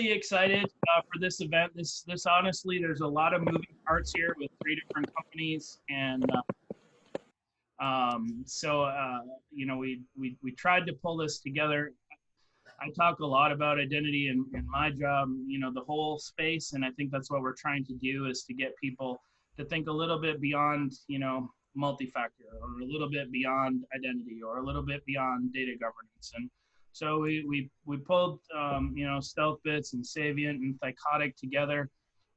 really excited for this event. This honestly, there's a lot of moving parts here with 3 different companies, and you know, we tried to pull this together. I talk a lot about identity in my job, you know, the whole space, and I think that's what we're trying to do, is to get people to think a little bit beyond, you know, multi-factor, or a little bit beyond identity, or a little bit beyond data governance. And so we pulled, you know, Stealthbits and Saviynt and Thycotic together,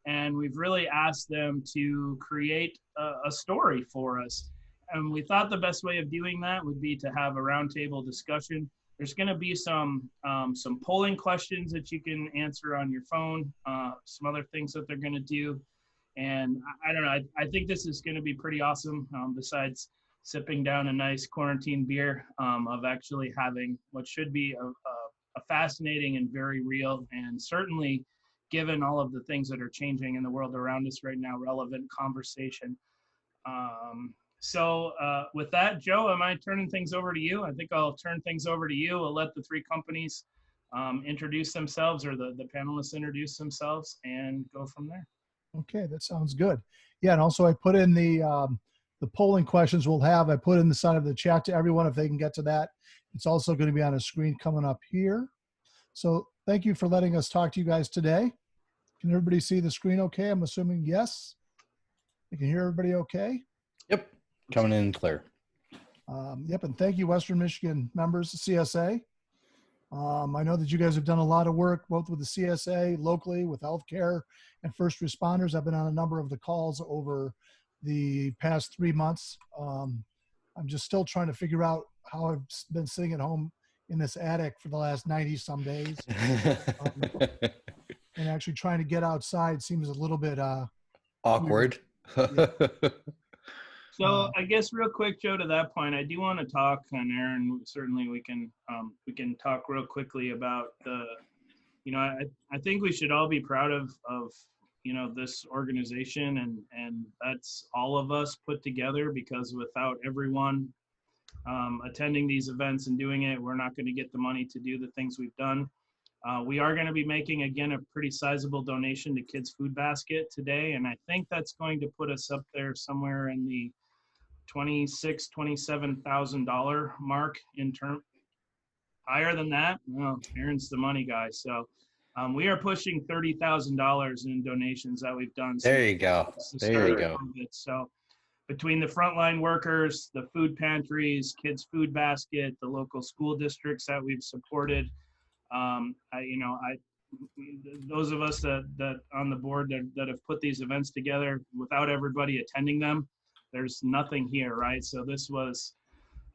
and we've really asked them to create a story for us. And we thought the best way of doing that would be to have a roundtable discussion. There's going to be some polling questions that you can answer on your phone, some other things that they're going to do. And I don't know, I think this is going to be pretty awesome, besides sipping down a nice quarantine beer, of actually having what should be a fascinating and very real, and certainly, given all of the things that are changing in the world around us right now, relevant conversation. So with that, Joe, am I turning things over to you? I think I'll turn things over to you. I'll let the 3 companies introduce themselves, or the panelists introduce themselves, and go from there. Okay, that sounds good. Yeah, and also I put in the polling questions I put in the side of the chat to everyone if they can get to that. It's also going to be on a screen coming up here. So thank you for letting us talk to you guys today. Can everybody see the screen okay? I'm assuming yes. You can hear everybody okay? Yep, coming in clear. Yep, and thank you, Western Michigan members of CSA. I know that you guys have done a lot of work, both with the CSA, locally, with healthcare and first responders. I've been on a number of the calls over the past 3 months. I'm just still trying to figure out how I've been sitting at home in this attic for the last 90 some days. And actually trying to get outside seems a little bit awkward. Yeah. So I guess real quick, Joe, to that point, I do want to talk on air, and certainly we can talk real quickly about the, you know, I think we should all be proud of you know, this organization, and that's all of us put together, because without everyone attending these events and doing it, we're not going to get the money to do the things we've done. We are going to be making, again, a pretty sizable donation to Kids Food Basket today, and I think that's going to put us up there somewhere in the $27,000 mark in term. Higher than that? Well, Aaron's the money guy. So we are pushing $30,000 in donations that we've done. There you go. There you go. So between the frontline workers, the food pantries, Kids Food Basket, the local school districts that we've supported, those of us that on the board that have put these events together, without everybody attending them, there's nothing here, right? So this was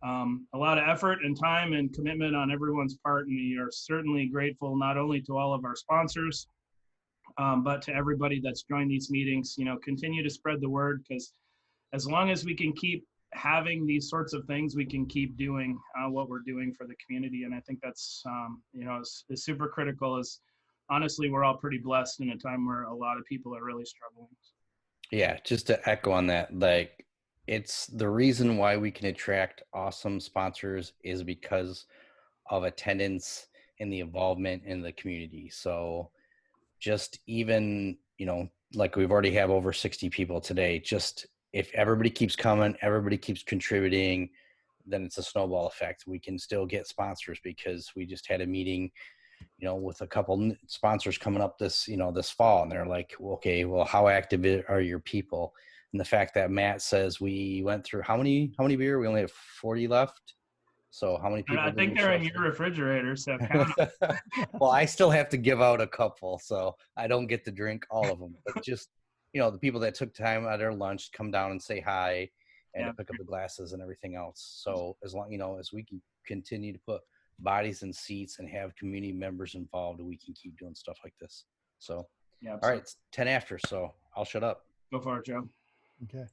a lot of effort and time and commitment on everyone's part, and we are certainly grateful not only to all of our sponsors, but to everybody that's joined these meetings. You know, continue to spread the word, because as long as we can keep having these sorts of things, we can keep doing what we're doing for the community. And I think that's, you know, is super critical, as honestly, we're all pretty blessed in a time where a lot of people are really struggling. Yeah, just to echo on that, like, it's the reason why we can attract awesome sponsors is because of attendance and the involvement in the community. So just even, you know, like we've already have over 60 people today, just if everybody keeps coming, everybody keeps contributing, then it's a snowball effect. We can still get sponsors, because we just had a meeting, you know, with a couple sponsors coming up this, you know, this fall, and they're like, well, okay, well, how active are your people? And the fact that Matt says we went through how many beer? We only have 40 left. So how many people? I think they're in your refrigerator, so count them. Well, I still have to give out a couple, so I don't get to drink all of them. But just, you know, the people that took time out of their lunch to come down and say hi and to pick up the glasses and everything else. So as long, you know, as we can continue to put bodies in seats and have community members involved, we can keep doing stuff like this. So, all right, it's 10 after, so I'll shut up. Go for it, Joe. Okay.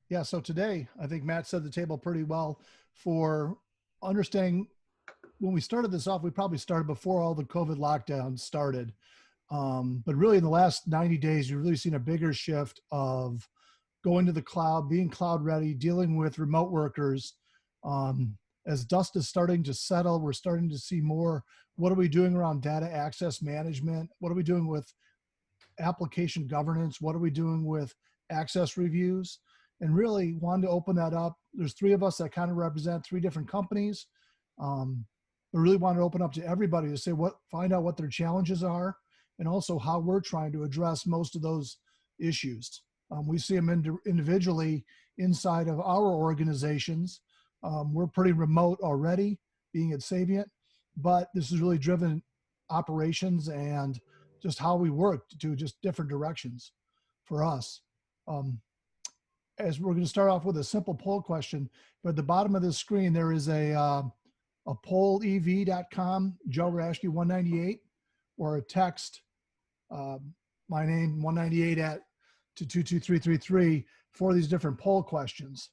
Yeah, so today, I think Matt set the table pretty well for understanding. When we started this off, we probably started before all the COVID lockdowns started. But really in the last 90 days, you've really seen a bigger shift of going to the cloud, being cloud ready, dealing with remote workers. And as dust is starting to settle, we're starting to see more, what are we doing around data access management? What are we doing with application governance? What are we doing with access reviews? And really wanted to open that up. There's three of us that kind of represent three different companies. But really wanted to open up to everybody to say find out what their challenges are, and also how we're trying to address most of those issues. We see them individually inside of our organizations. We're pretty remote already, being at Saviynt, but this has really driven operations and just how we work to just different directions for us. As we're going to start off with a simple poll question, but at the bottom of this screen, there is a pollev.com, Joe Rashke 198, or a text, my name 198 to 22333 for these different poll questions.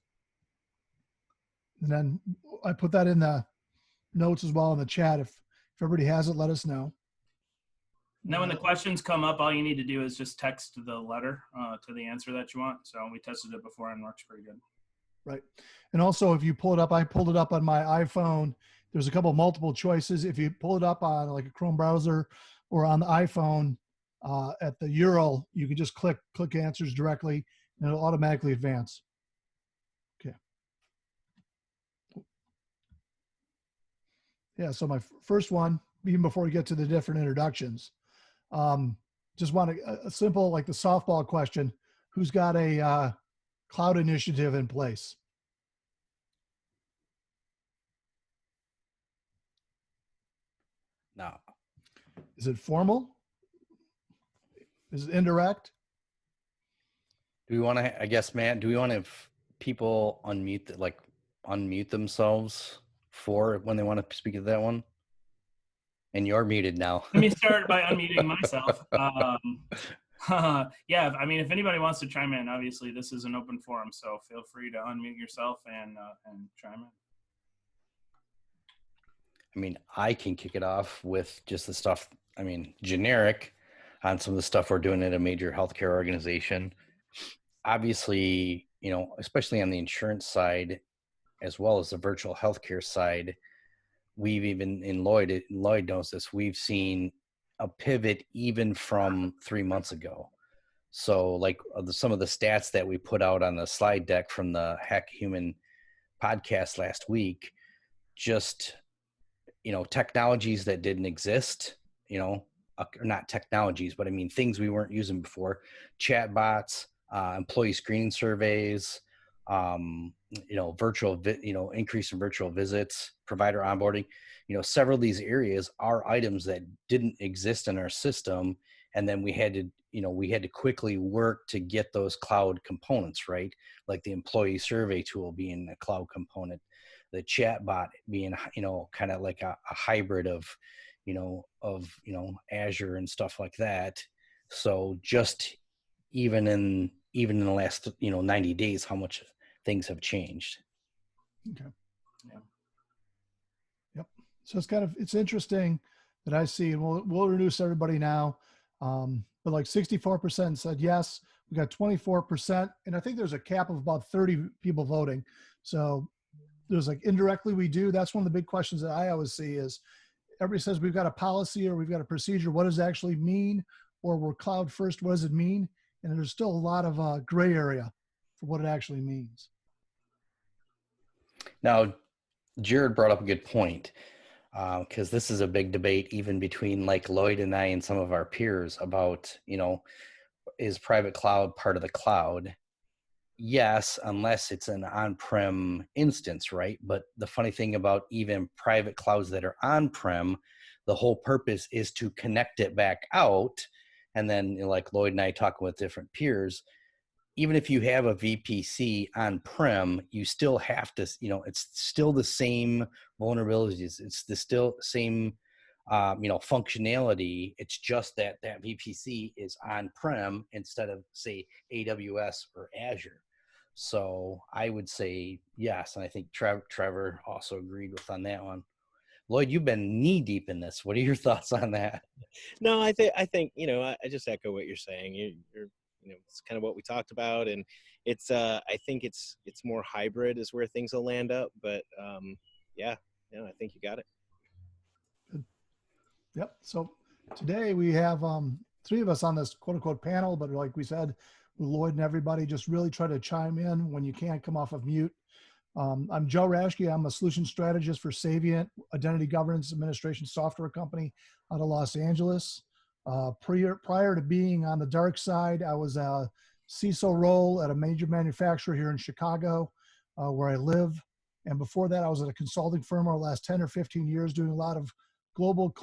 And then I put that in the notes as well in the chat. If everybody has it, let us know. Now, when the questions come up, all you need to do is just text the letter to the answer that you want. So we tested it before and works pretty good. Right. And also, if you pull it up, I pulled it up on my iPhone. There's a couple multiple choices. If you pull it up on like a Chrome browser or on the iPhone at the URL, you can just click answers directly and it'll automatically advance. Okay. Yeah, so my first one, even before we get to the different introductions, just want a simple, like the softball question, who's got a cloud initiative in place? No. Is it formal? Is it indirect? Do we want to, I guess, Matt, do we want to have people unmute themselves for when they want to speak to that one? And you're muted now. Let me start by unmuting myself. Yeah, I mean, if anybody wants to chime in, obviously this is an open forum, so feel free to unmute yourself and chime in. I mean, I can kick it off with just the stuff, I mean, generic on some of the stuff we're doing at a major healthcare organization. Obviously, you know, especially on the insurance side, as well as the virtual healthcare side, we've even in Lloyd knows this, we've seen a pivot even from 3 months ago. So like some of the stats that we put out on the slide deck from the Hack Human podcast last week, just, you know, technologies that didn't exist, you know, not technologies, but I mean, things we weren't using before, chat bots, employee screening surveys, you know, increase in virtual visits, provider onboarding, you know, several of these areas are items that didn't exist in our system. And then we had to quickly work to get those cloud components, right? Like the employee survey tool being a cloud component, the chat bot being, you know, kind of like a hybrid of Azure and stuff like that. So just even in the last, 90 days, how much things have changed. Okay. Yeah. Yep. So it's interesting that I see, and we'll introduce everybody now. But like 64% said yes. We got 24%, and I think there's a cap of about 30 people voting. So there's like indirectly we do. That's one of the big questions that I always see is everybody says we've got a policy or we've got a procedure. What does it actually mean? Or we're cloud first. What does it mean? And there's still a lot of gray area for what it actually means. Now, Jared brought up a good point because this is a big debate even between like Lloyd and I and some of our peers about, is private cloud part of the cloud? Yes, unless it's an on-prem instance, right? But the funny thing about even private clouds that are on-prem, the whole purpose is to connect it back out. And then like Lloyd and I talking with different peers, even if you have a VPC on-prem, you still have to, it's still the same vulnerabilities. It's the still same, functionality. It's just that VPC is on-prem instead of, say, AWS or Azure. So I would say yes, and I think Trevor also agreed with on that one. Lloyd, you've been knee deep in this. What are your thoughts on that? No, I think I just echo what you're saying. You're it's kind of what we talked about, and it's I think it's more hybrid is where things will land up. But yeah, I think you got it. Yep. So today we have three of us on this quote unquote panel, but like we said, Lloyd and everybody just really try to chime in when you can't come off of mute. I'm Joe Raschke. I'm a solution strategist for Saviynt, Identity Governance Administration software company out of Los Angeles. Prior to being on the dark side, I was a CISO role at a major manufacturer here in Chicago, where I live. And before that, I was at a consulting firm over the last 10 or 15 years doing a lot of global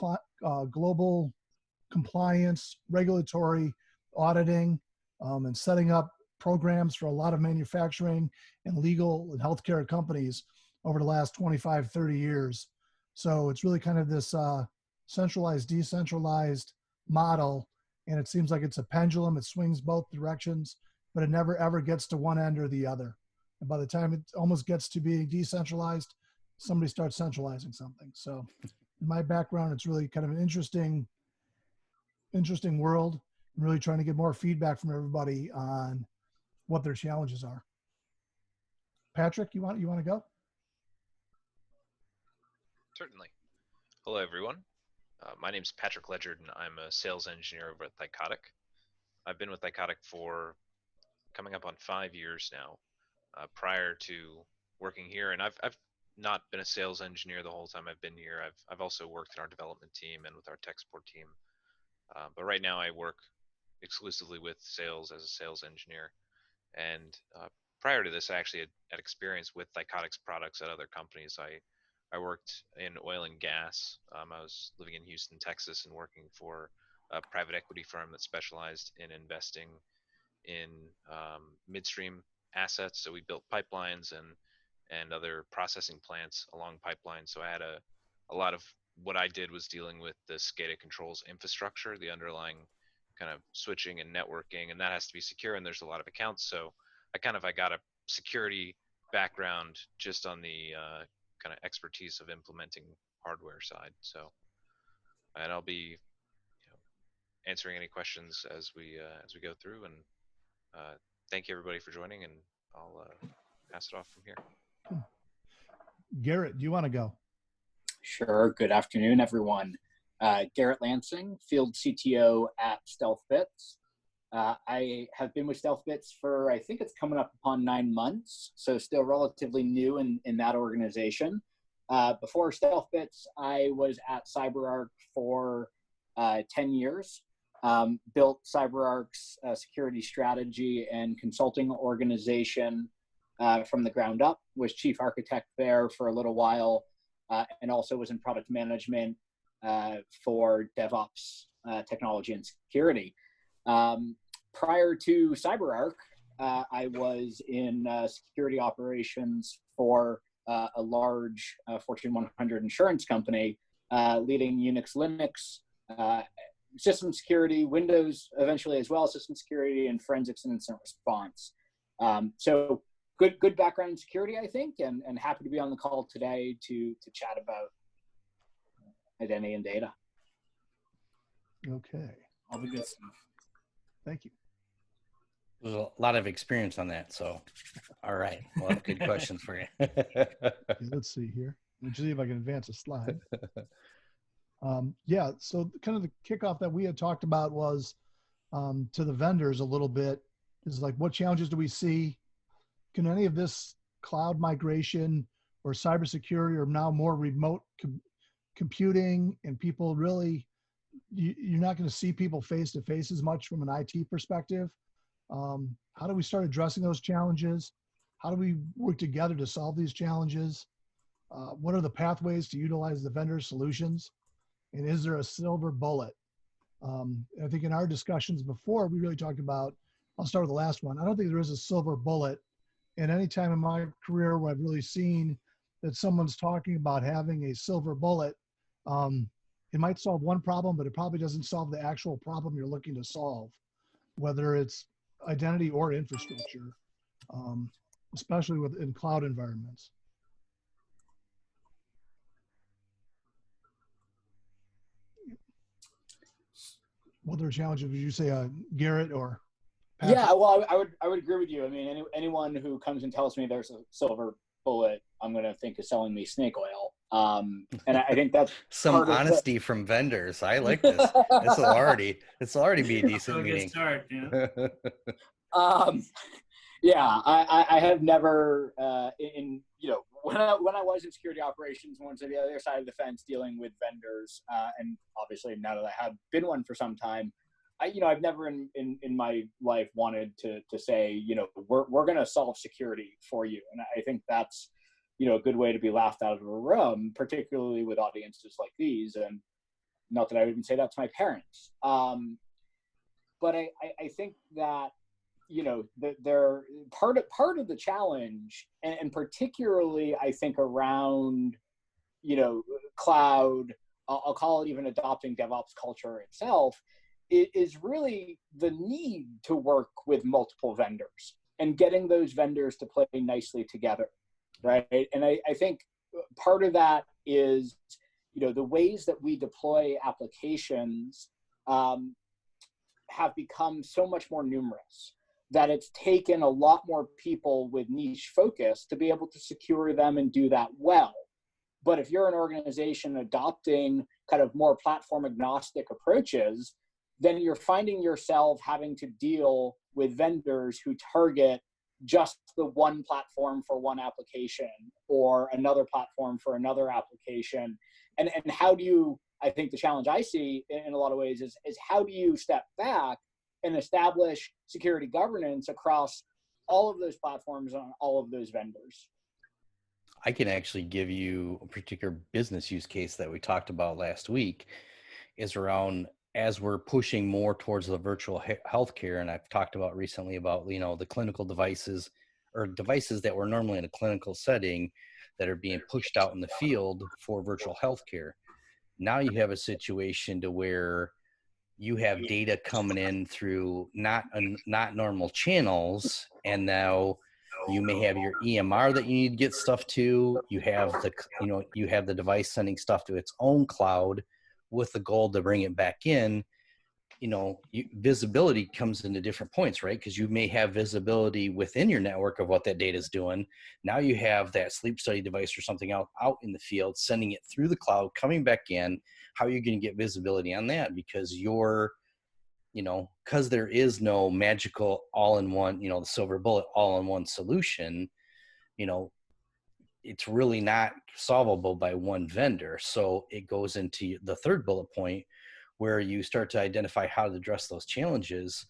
compliance, regulatory auditing, and setting up programs for a lot of manufacturing and legal and healthcare companies over the last 25, 30 years. So it's really kind of this centralized, decentralized model. And it seems like it's a pendulum. It swings both directions, but it never ever gets to one end or the other. And by the time it almost gets to being decentralized, somebody starts centralizing something. So in my background, it's really kind of an interesting world. I'm really trying to get more feedback from everybody on what their challenges are. Patrick, you want to go? Certainly. Hello, everyone. My name is Patrick Ledgerd, and I'm a sales engineer over at Thycotic. I've been with Thycotic for coming up on 5 years now. Prior to working here, and I've not been a sales engineer the whole time I've been here. I've also worked in our development team and with our tech support team. But right now I work exclusively with sales as a sales engineer. And prior to this, I actually had experience with Thycotic's products at other companies. I worked in oil and gas. I was living in Houston, Texas, and working for a private equity firm that specialized in investing in midstream assets. So we built pipelines and other processing plants along pipelines. So I had a lot of what I did was dealing with the SCADA controls infrastructure, the underlying kind of switching and networking, and that has to be secure, and there's a lot of accounts. So I got a security background just on the kind of expertise of implementing hardware side. So, and I'll be answering any questions as we go through, and thank you everybody for joining, and I'll pass it off from here. Garrett, do you want to go? Sure. Good afternoon, everyone. Garrett Lansing, Field CTO at Stealthbits. I have been with Stealthbits for, I think it's coming up upon 9 months, so still relatively new in that organization. Before Stealthbits, I was at CyberArk for 10 years. Built CyberArk's security strategy and consulting organization from the ground up, was chief architect there for a little while, and also was in product management for DevOps technology and security. Prior to CyberArk, I was in security operations for a large Fortune 100 insurance company, leading Unix, Linux, system security, Windows eventually as well, system security, and forensics and incident response. So good background in security, I think, and happy to be on the call today to chat about identity and data. Okay. All the good stuff. Thank you. There's a lot of experience on that. So, all right. We'll have good questions for you. Okay, let's see here. Let's see if I can advance a slide. Yeah, so kind of the kickoff that we had talked about was to the vendors a little bit is like, what challenges do we see? Can any of this cloud migration or cybersecurity or now more remote computing and people really, you're not going to see people face to face as much from an IT perspective. How do we start addressing those challenges? How do we work together to solve these challenges? What are the pathways to utilize the vendor solutions? And is there a silver bullet? I think in our discussions before, we really talked about, I'll start with the last one. I don't think there is a silver bullet. And any time in my career where I've really seen that someone's talking about having a silver bullet, it might solve one problem, but it probably doesn't solve the actual problem you're looking to solve, whether it's identity or infrastructure, especially in cloud environments. What other challenges would you say, Garrett or Patrick? Yeah, well, I would agree with you. I mean, anyone who comes and tells me there's a silver bullet I'm going to think is selling me snake oil. And I think that's Some part of honesty from vendors. I like this. This will already be a decent So a good meeting. start, yeah. Yeah, I have never when I was in security operations, once on the other side of the fence dealing with vendors, and obviously now that I have been one for some time, I've never in my life wanted to say, we're going to solve security for you. And I think that's, a good way to be laughed out of a room, particularly with audiences like these. And not that I would even say that to my parents. But I think that, they're part of the challenge, and particularly I think around, cloud, I'll call it even adopting DevOps culture itself, is really the need to work with multiple vendors and getting those vendors to play nicely together, right? And I think part of that is, the ways that we deploy applications have become so much more numerous that it's taken a lot more people with niche focus to be able to secure them and do that well. But if you're an organization adopting kind of more platform agnostic approaches, then you're finding yourself having to deal with vendors who target just the one platform for one application or another platform for another application. And how do you, I think the challenge I see in a lot of ways is how do you step back and establish security governance across all of those platforms on all of those vendors? I can actually give you a particular business use case that we talked about last week is around as we're pushing more towards the virtual healthcare. And I've talked about recently about, the clinical devices or devices that were normally in a clinical setting that are being pushed out in the field for virtual healthcare. Now you have a situation to where you have data coming in through not normal channels, and now you may have your EMR that you need to get stuff to. You have the device sending stuff to its own cloud with the goal to bring it back in. Visibility comes into different points, right? Because you may have visibility within your network of what that data is doing. Now you have that sleep study device or something out in the field, sending it through the cloud, coming back in. How are you going to get visibility on that? Because because there is no magical all-in-one, the silver bullet all-in-one solution, it's really not solvable by one vendor. So it goes into the third bullet point where you start to identify how to address those challenges.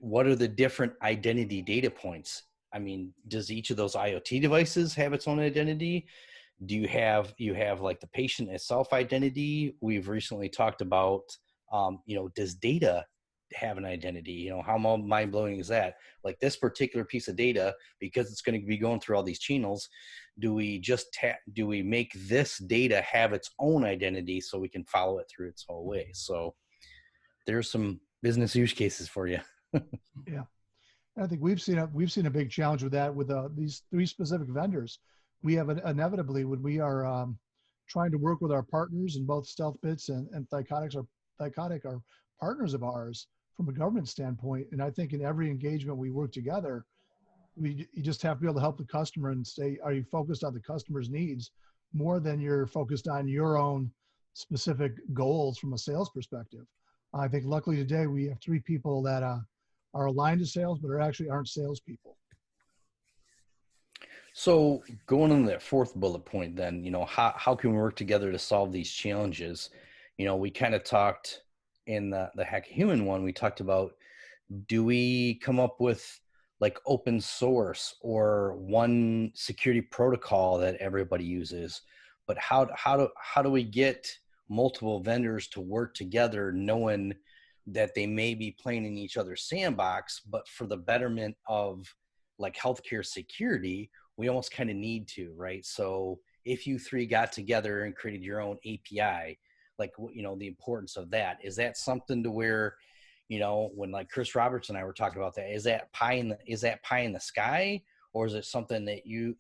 What are the different identity data points? I mean, does each of those IoT devices have its own identity? Do you have like the patient itself identity? We've recently talked about, does data have an identity? How mind blowing is that? Like this particular piece of data, because it's going to be going through all these channels, do we make this data have its own identity so we can follow it through its whole way? So there's some business use cases for you. Yeah. I think we've seen a big challenge with that with these three specific vendors. We have inevitably, when we are trying to work with our partners in both Stealthbits and Thycotic are partners of ours from a government standpoint. And I think in every engagement we work together, you just have to be able to help the customer and say, are you focused on the customer's needs more than you're focused on your own specific goals from a sales perspective? I think luckily today we have three people that are aligned to sales, but aren't salespeople. So going on that fourth bullet point, then, how can we work together to solve these challenges? We kind of talked in the Hack Human one, we talked about, do we come up with like open source or one security protocol that everybody uses? But how do we get multiple vendors to work together, knowing that they may be playing in each other's sandbox, but for the betterment of like healthcare security, we almost kind of need to, right? So if you three got together and created your own API, like, the importance of that, is that something to where, when like Chris Roberts and I were talking about that, is that pie in the sky, or is it something that you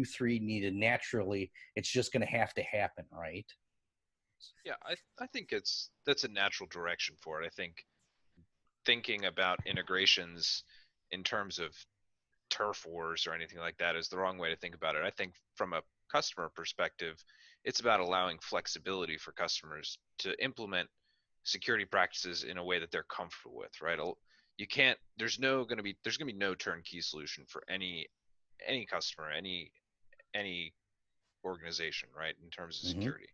three needed naturally? It's just going to have to happen, right? Yeah, I think that's a natural direction for it. I think thinking about integrations in terms of turf wars or anything like that is the wrong way to think about it. I think from a customer perspective, it's about allowing flexibility for customers to implement security practices in a way that they're comfortable with, right? You can't, there's going to be no turnkey solution for any customer, any organization, right, in terms of security.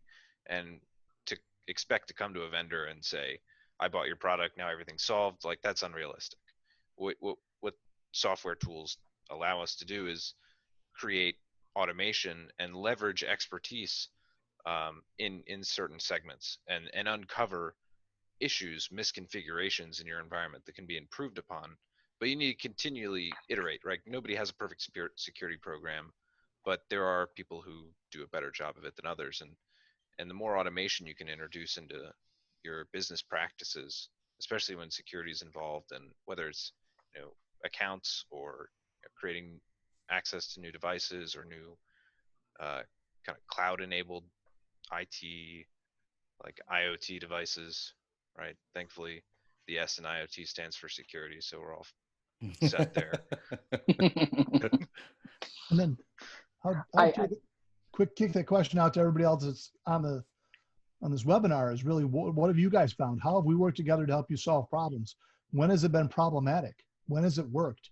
And to expect to come to a vendor and say, I bought your product, now everything's solved, like, that's unrealistic. What software tools allow us to do is create automation and leverage expertise in certain segments and uncover issues, misconfigurations in your environment that can be improved upon. But you need to continually iterate, right? Nobody has a perfect security program, but there are people who do a better job of it than others. And the more automation you can introduce into your business practices, especially when security is involved, and whether it's, you know, accounts or creating access to new devices or new kind of cloud-enabled IT, like IoT devices, right? Thankfully, the S in IoT stands for security, so we're all set there. And then I'll kick that question out to everybody else that's on this webinar is really, what have you guys found? How have we worked together to help you solve problems? When has it been problematic? When has it worked?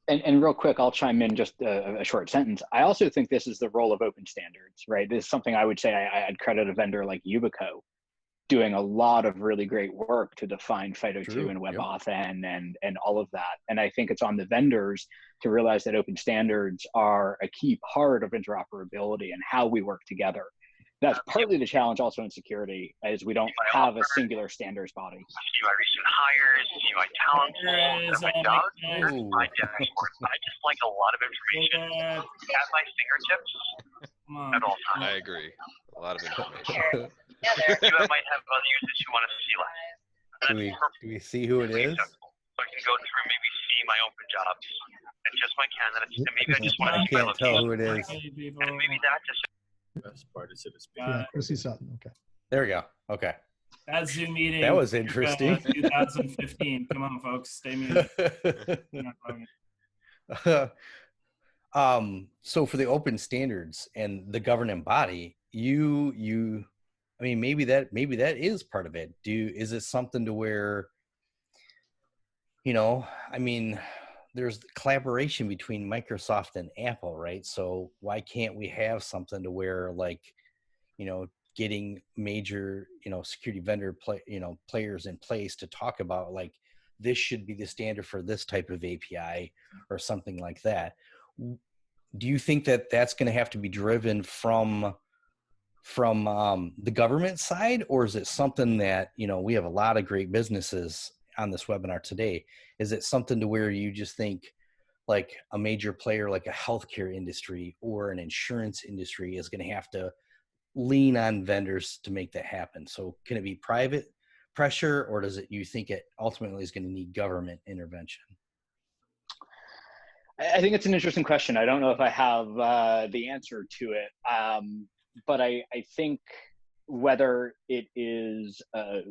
And real quick, I'll chime in just a short sentence. I also think this is the role of open standards, right? This is something I would say I'd credit a vendor like Yubico doing a lot of really great work to define FIDO2 and WebAuthn and all of that. And I think it's on the vendors to realize that open standards are a key part of interoperability and how we work together. That's partly the challenge also in security, as we don't have a singular standards body. See my recent hires, see my talent pools, my job, my dashboards. I just like a lot of information at my fingertips at all times. I agree. A lot of information. Yeah, you might have other users who want to see less. Do we see who it is? So I can go through, maybe see my open jobs and just my candidates, and maybe I just want to see my location. Can't tell who it is. And maybe that just Best part is it. Yeah, Chrissy Sutton. Okay. There we go. Okay. That Zoom meeting. That was interesting. 2015. Come on, folks. Stay muted. So for the open standards and the governing body, I mean, maybe that is part of it. Is it something to where, you know, I mean, there's collaboration between Microsoft and Apple, right? So why can't we have something to where, like, you know, getting major, you know, security vendor players in place to talk about, like, this should be the standard for this type of API or something like that. Do you think that that's going to have to be driven from the government side, or is it something that, you know, we have a lot of great businesses on this webinar today? Is it something to where you just think like a major player like a healthcare industry or an insurance industry is going to have to lean on vendors to make that happen? So can it be private pressure, or you think it ultimately is going to need government intervention? I think it's an interesting question. I don't know if I have the answer to it, but I think whether it is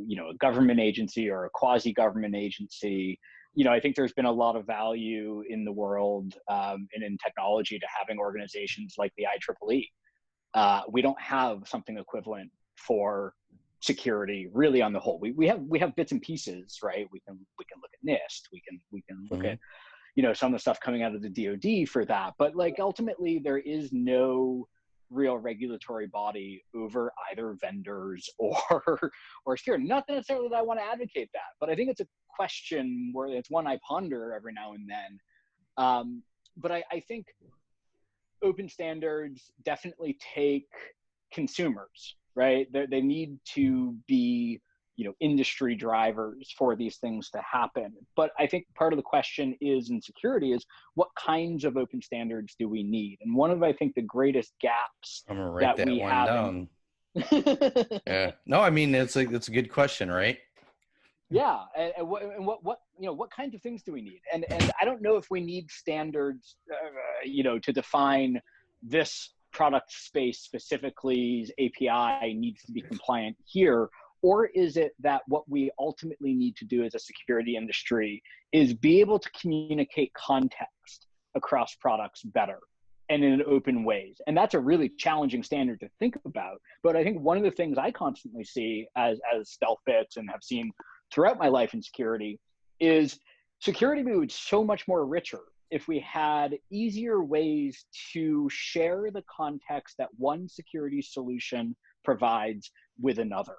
you know, a government agency or a quasi-government agency, you know, I think there's been a lot of value in the world and in technology to having organizations like the IEEE. We don't have something equivalent for security really on the whole. We have bits and pieces, right? We can look at NIST, we can look at, you know, some of the stuff coming out of the DoD for that, but like ultimately there is no real regulatory body over either vendors or security. Not necessarily that I want to advocate that, but I think it's a question where it's one I ponder every now and then. But I think open standards definitely take consumers, right? They need to be, you know, industry drivers for these things to happen. But I think part of the question is in security is what kinds of open standards do we need? And one of, I think, the greatest gaps I'm gonna write that we one have down. Yeah. No, I mean, it's a good question, right? Yeah. And what you know, what kinds of things do we need? And I don't know if we need standards, you know, to define this product space specifically, API needs to be compliant here, Or is it that what we ultimately need to do as a security industry is be able to communicate context across products better and in open ways? And that's a really challenging standard to think about. But I think one of the things I constantly see as Stealthbits and have seen throughout my life in security is security would so much more richer if we had easier ways to share the context that one security solution provides with another.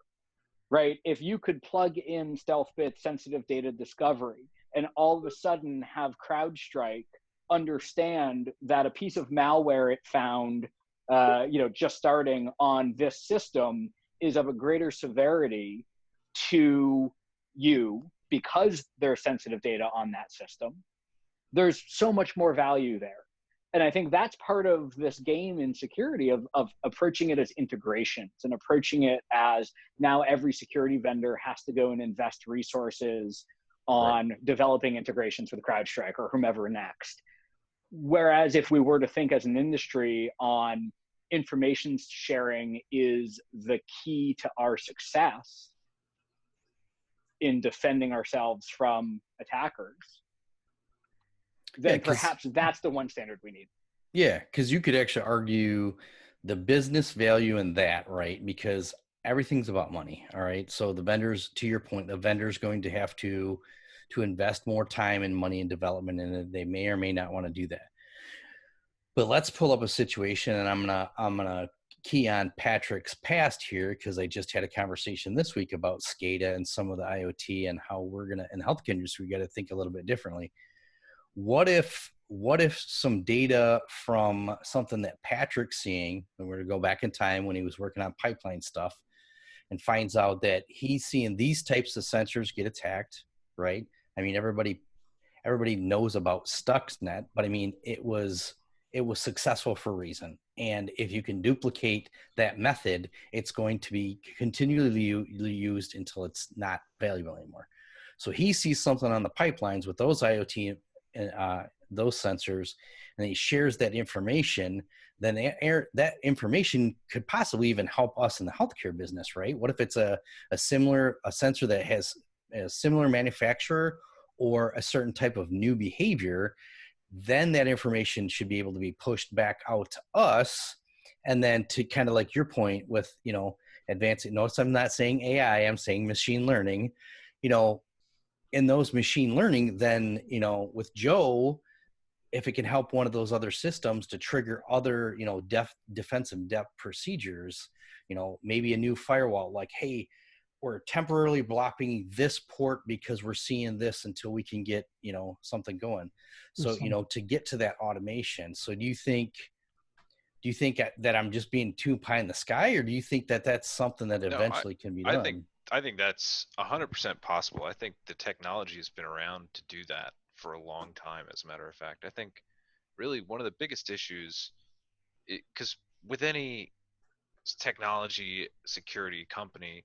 Right? If you could plug in Stealthbits sensitive data discovery and all of a sudden have CrowdStrike understand that a piece of malware it found, just starting on this system is of a greater severity to you because there's sensitive data on that system, there's so much more value there. And I think that's part of this game in security of approaching it as integrations and approaching it as now every security vendor has to go and invest resources on developing integrations with CrowdStrike or whomever next. Whereas if we were to think as an industry on information sharing is the key to our success in defending ourselves from attackers, then perhaps that's the one standard we need. Yeah, because you could actually argue the business value in that, right? Because everything's about money, all right? So the vendors, to your point, the vendor's going to have to invest more time and money in development, and they may or may not want to do that. But let's pull up a situation, and I'm gonna key on Patrick's past here because I just had a conversation this week about SCADA and some of the IoT and how we're gonna, in the healthcare industry, we got to think a little bit differently. What if some data from something that Patrick's seeing, and we're going to go back in time when he was working on pipeline stuff, and finds out that he's seeing these types of sensors get attacked, right? I mean, everybody knows about Stuxnet, but I mean, it was successful for a reason. And if you can duplicate that method, it's going to be continually used until it's not valuable anymore. So he sees something on the pipelines with those IoT those sensors, and he shares that information, then that information could possibly even help us in the healthcare business, right? What if it's a sensor that has a similar manufacturer or a certain type of new behavior? Then that information should be able to be pushed back out to us, and then to kind of like your point with, advancing. Notice I'm not saying AI, I'm saying machine learning, in those machine learning, then, with Joe, if it can help one of those other systems to trigger other, defensive depth procedures, maybe a new firewall, like, hey, we're temporarily blocking this port because we're seeing this until we can get, something going. So, to get to that automation. So do you think that I'm just being too pie in the sky, or do you think that that's something that eventually can be done? I think that's 100% possible. I think the technology has been around to do that for a long time, as a matter of fact. I think really one of the biggest issues, because with any technology security company,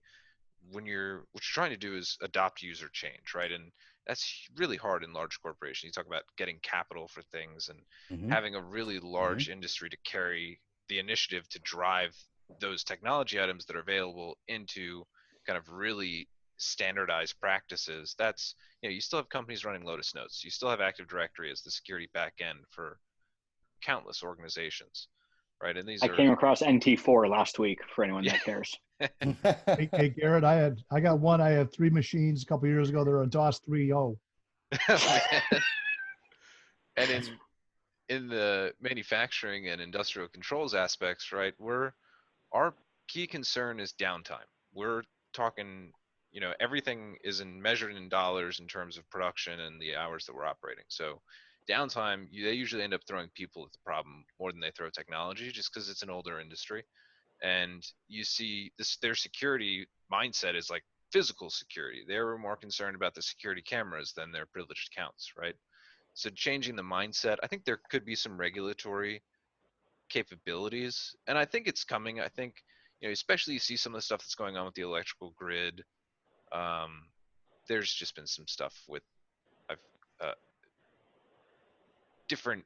what you're trying to do is adopt user change, right? And that's really hard in large corporations. You talk about getting capital for things and having a really large industry to carry the initiative to drive those technology items that are available into kind of really standardized practices. That's, you still have companies running Lotus Notes. You still have Active Directory as the security backend for countless organizations, right? And I came across NT4 last week for anyone that cares. Hey, Garrett, I got one. I had 3 machines a couple years ago. They're on DOS 3.0. And in the manufacturing and industrial controls aspects, right, our key concern is downtime. We're talking, everything is measured in dollars in terms of production and the hours that we're operating. So downtime, they usually end up throwing people at the problem more than they throw technology, just because it's an older industry. And you see their security mindset is like physical security. They were more concerned about the security cameras than their privileged accounts, right? So changing the mindset, I think there could be some regulatory capabilities, and I think it's coming. I think, especially you see some of the stuff that's going on with the electrical grid. There's just been some stuff with different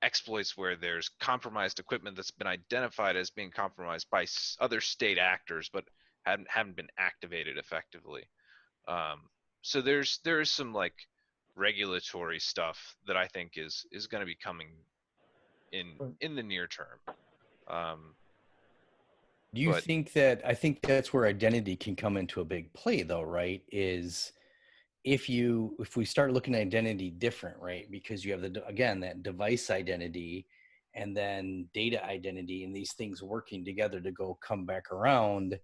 exploits where there's compromised equipment that's been identified as being compromised by other state actors, but haven't been activated effectively. So there's some like regulatory stuff that I think is going to be coming in the near term. Do you think that, I think that's where identity can come into a big play though, right? Is if we start looking at identity different, right? Because you have again, that device identity and then data identity, and these things working together to come back around,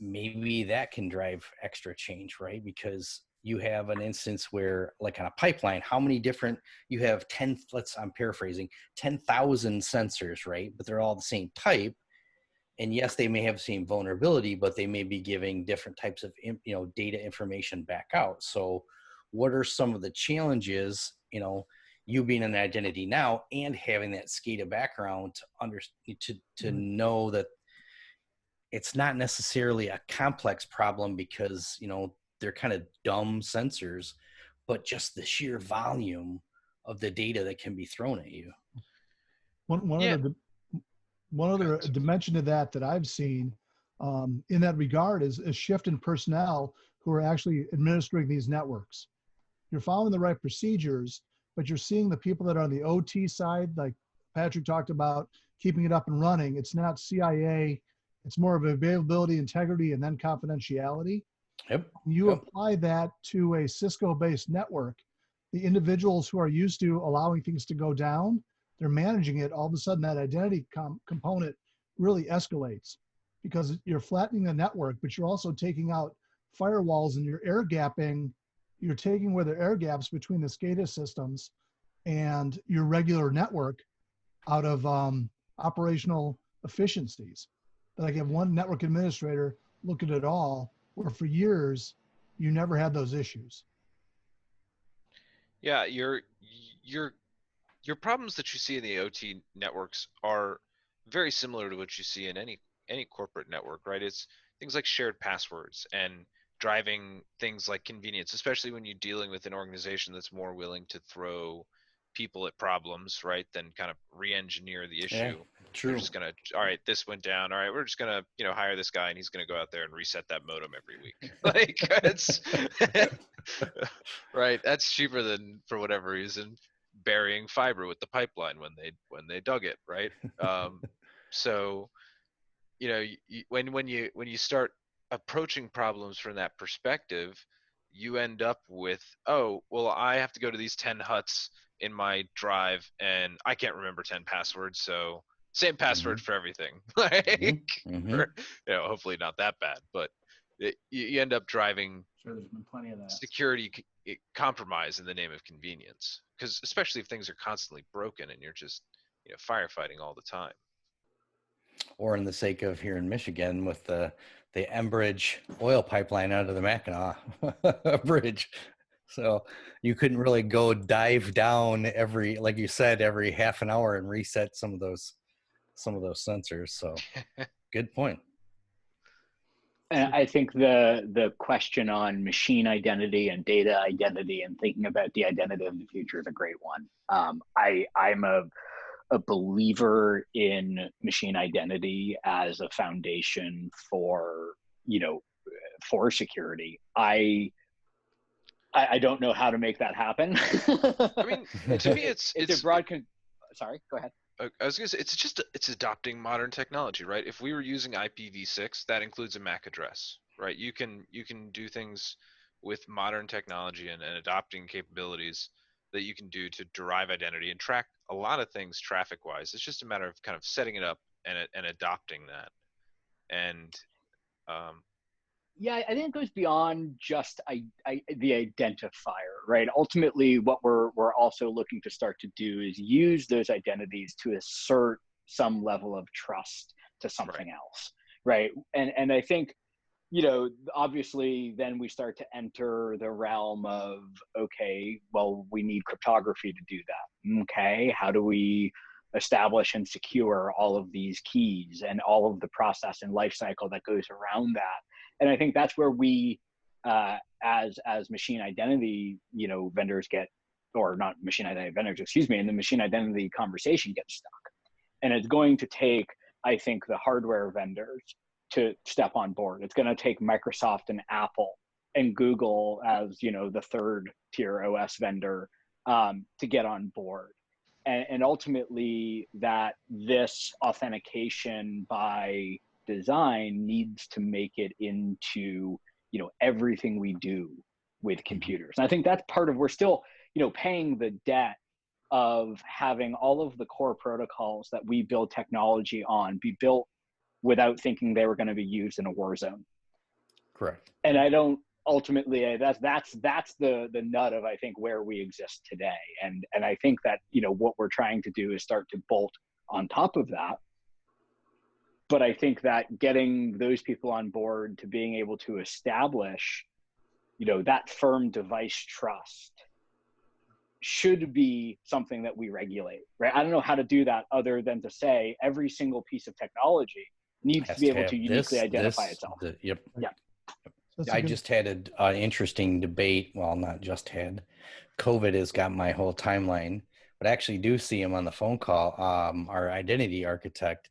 maybe that can drive extra change, right? Because you have an instance where, like on a pipeline, how many different, you have I'm paraphrasing, 10,000 sensors, right? But they're all the same type. And yes, they may have the same vulnerability, but they may be giving different types of, data information back out. So what are some of the challenges, you being an identity now and having that SCADA background to know that it's not necessarily a complex problem because, they're kind of dumb sensors, but just the sheer volume of the data that can be thrown at you. One other dimension of that I've seen in that regard is a shift in personnel who are actually administering these networks. You're following the right procedures, but you're seeing the people that are on the OT side, like Patrick talked about, keeping it up and running. It's not CIA. It's more of availability, integrity, and then confidentiality. Yep. You apply that to a Cisco-based network, the individuals who are used to allowing things to go down, they're managing it. All of a sudden, that identity component really escalates because you're flattening the network, but you're also taking out firewalls and you're air gapping. You're taking where there are air gaps between the SCADA systems and your regular network out of operational efficiencies. But I have one network administrator look at it all, where for years you never had those issues. Yeah, your problems that you see in the OT networks are very similar to what you see in any corporate network, right? It's things like shared passwords and driving things like convenience, especially when you're dealing with an organization that's more willing to throw people at problems, right, than kind of re-engineer the issue. Yeah, true. They're just gonna, all right, this went down. All right, we're just gonna, hire this guy and he's gonna go out there and reset that modem every week. Like it's right. That's cheaper than, for whatever reason, burying fiber with the pipeline when they dug it, right? So, when you start approaching problems from that perspective, you end up with, oh, well, I have to go to these 10 huts in my drive and I can't remember 10 passwords, so same password for everything. Like, or, hopefully not that bad, but you end up driving there's been plenty of that security compromise in the name of convenience, because especially if things are constantly broken and you're just firefighting all the time. Or in the sake of here in Michigan with the Enbridge oil pipeline out of the Mackinac Bridge. So you couldn't really go dive down like you said, every half an hour and reset some of those sensors. So good point. And I think the question on machine identity and data identity and thinking about the identity of the future is a great one. I'm a believer in machine identity as a foundation for security. I don't know how to make that happen. I mean, to me, it's a broad. Sorry, go ahead. I was gonna say it's adopting modern technology, right? If we were using IPv6, that includes a MAC address, right? You can do things with modern technology and adopting capabilities that you can do to derive identity and track a lot of things traffic-wise. It's just a matter of kind of setting it up and adopting that. And yeah, I think it goes beyond just the identifier, right? Ultimately, what we're also looking to start to do is use those identities to assert some level of trust to something else, right? And I think, obviously then we start to enter the realm of, okay, well, we need cryptography to do that. Okay, how do we establish and secure all of these keys and all of the process and life cycle that goes around that? And I think that's where we, as machine identity, vendors or not machine identity vendors, excuse me, and the machine identity conversation gets stuck. And it's going to take, I think, the hardware vendors to step on board. It's going to take Microsoft and Apple and Google as, you know, the third tier OS vendor to get on board. And ultimately that this authentication by design needs to make it into, you know, everything we do with computers. And I think that's part of, we're still, you know, paying the debt of having all of the core protocols that we build technology on be built without thinking they were going to be used in a war zone. Correct. And I don't ultimately, that's the nut of, I think, where we exist today. And I think that, you know, what we're trying to do is start to bolt on top of that. But I think that getting those people on board to being able to establish, you know, that firm device trust should be something that we regulate, right? I don't know how to do that other than to say every single piece of technology needs to be able to uniquely identify itself. Yep. Yeah. I just had an interesting debate. Well, not just had. COVID has got my whole timeline, but I actually do see him on the phone call. Our identity architect.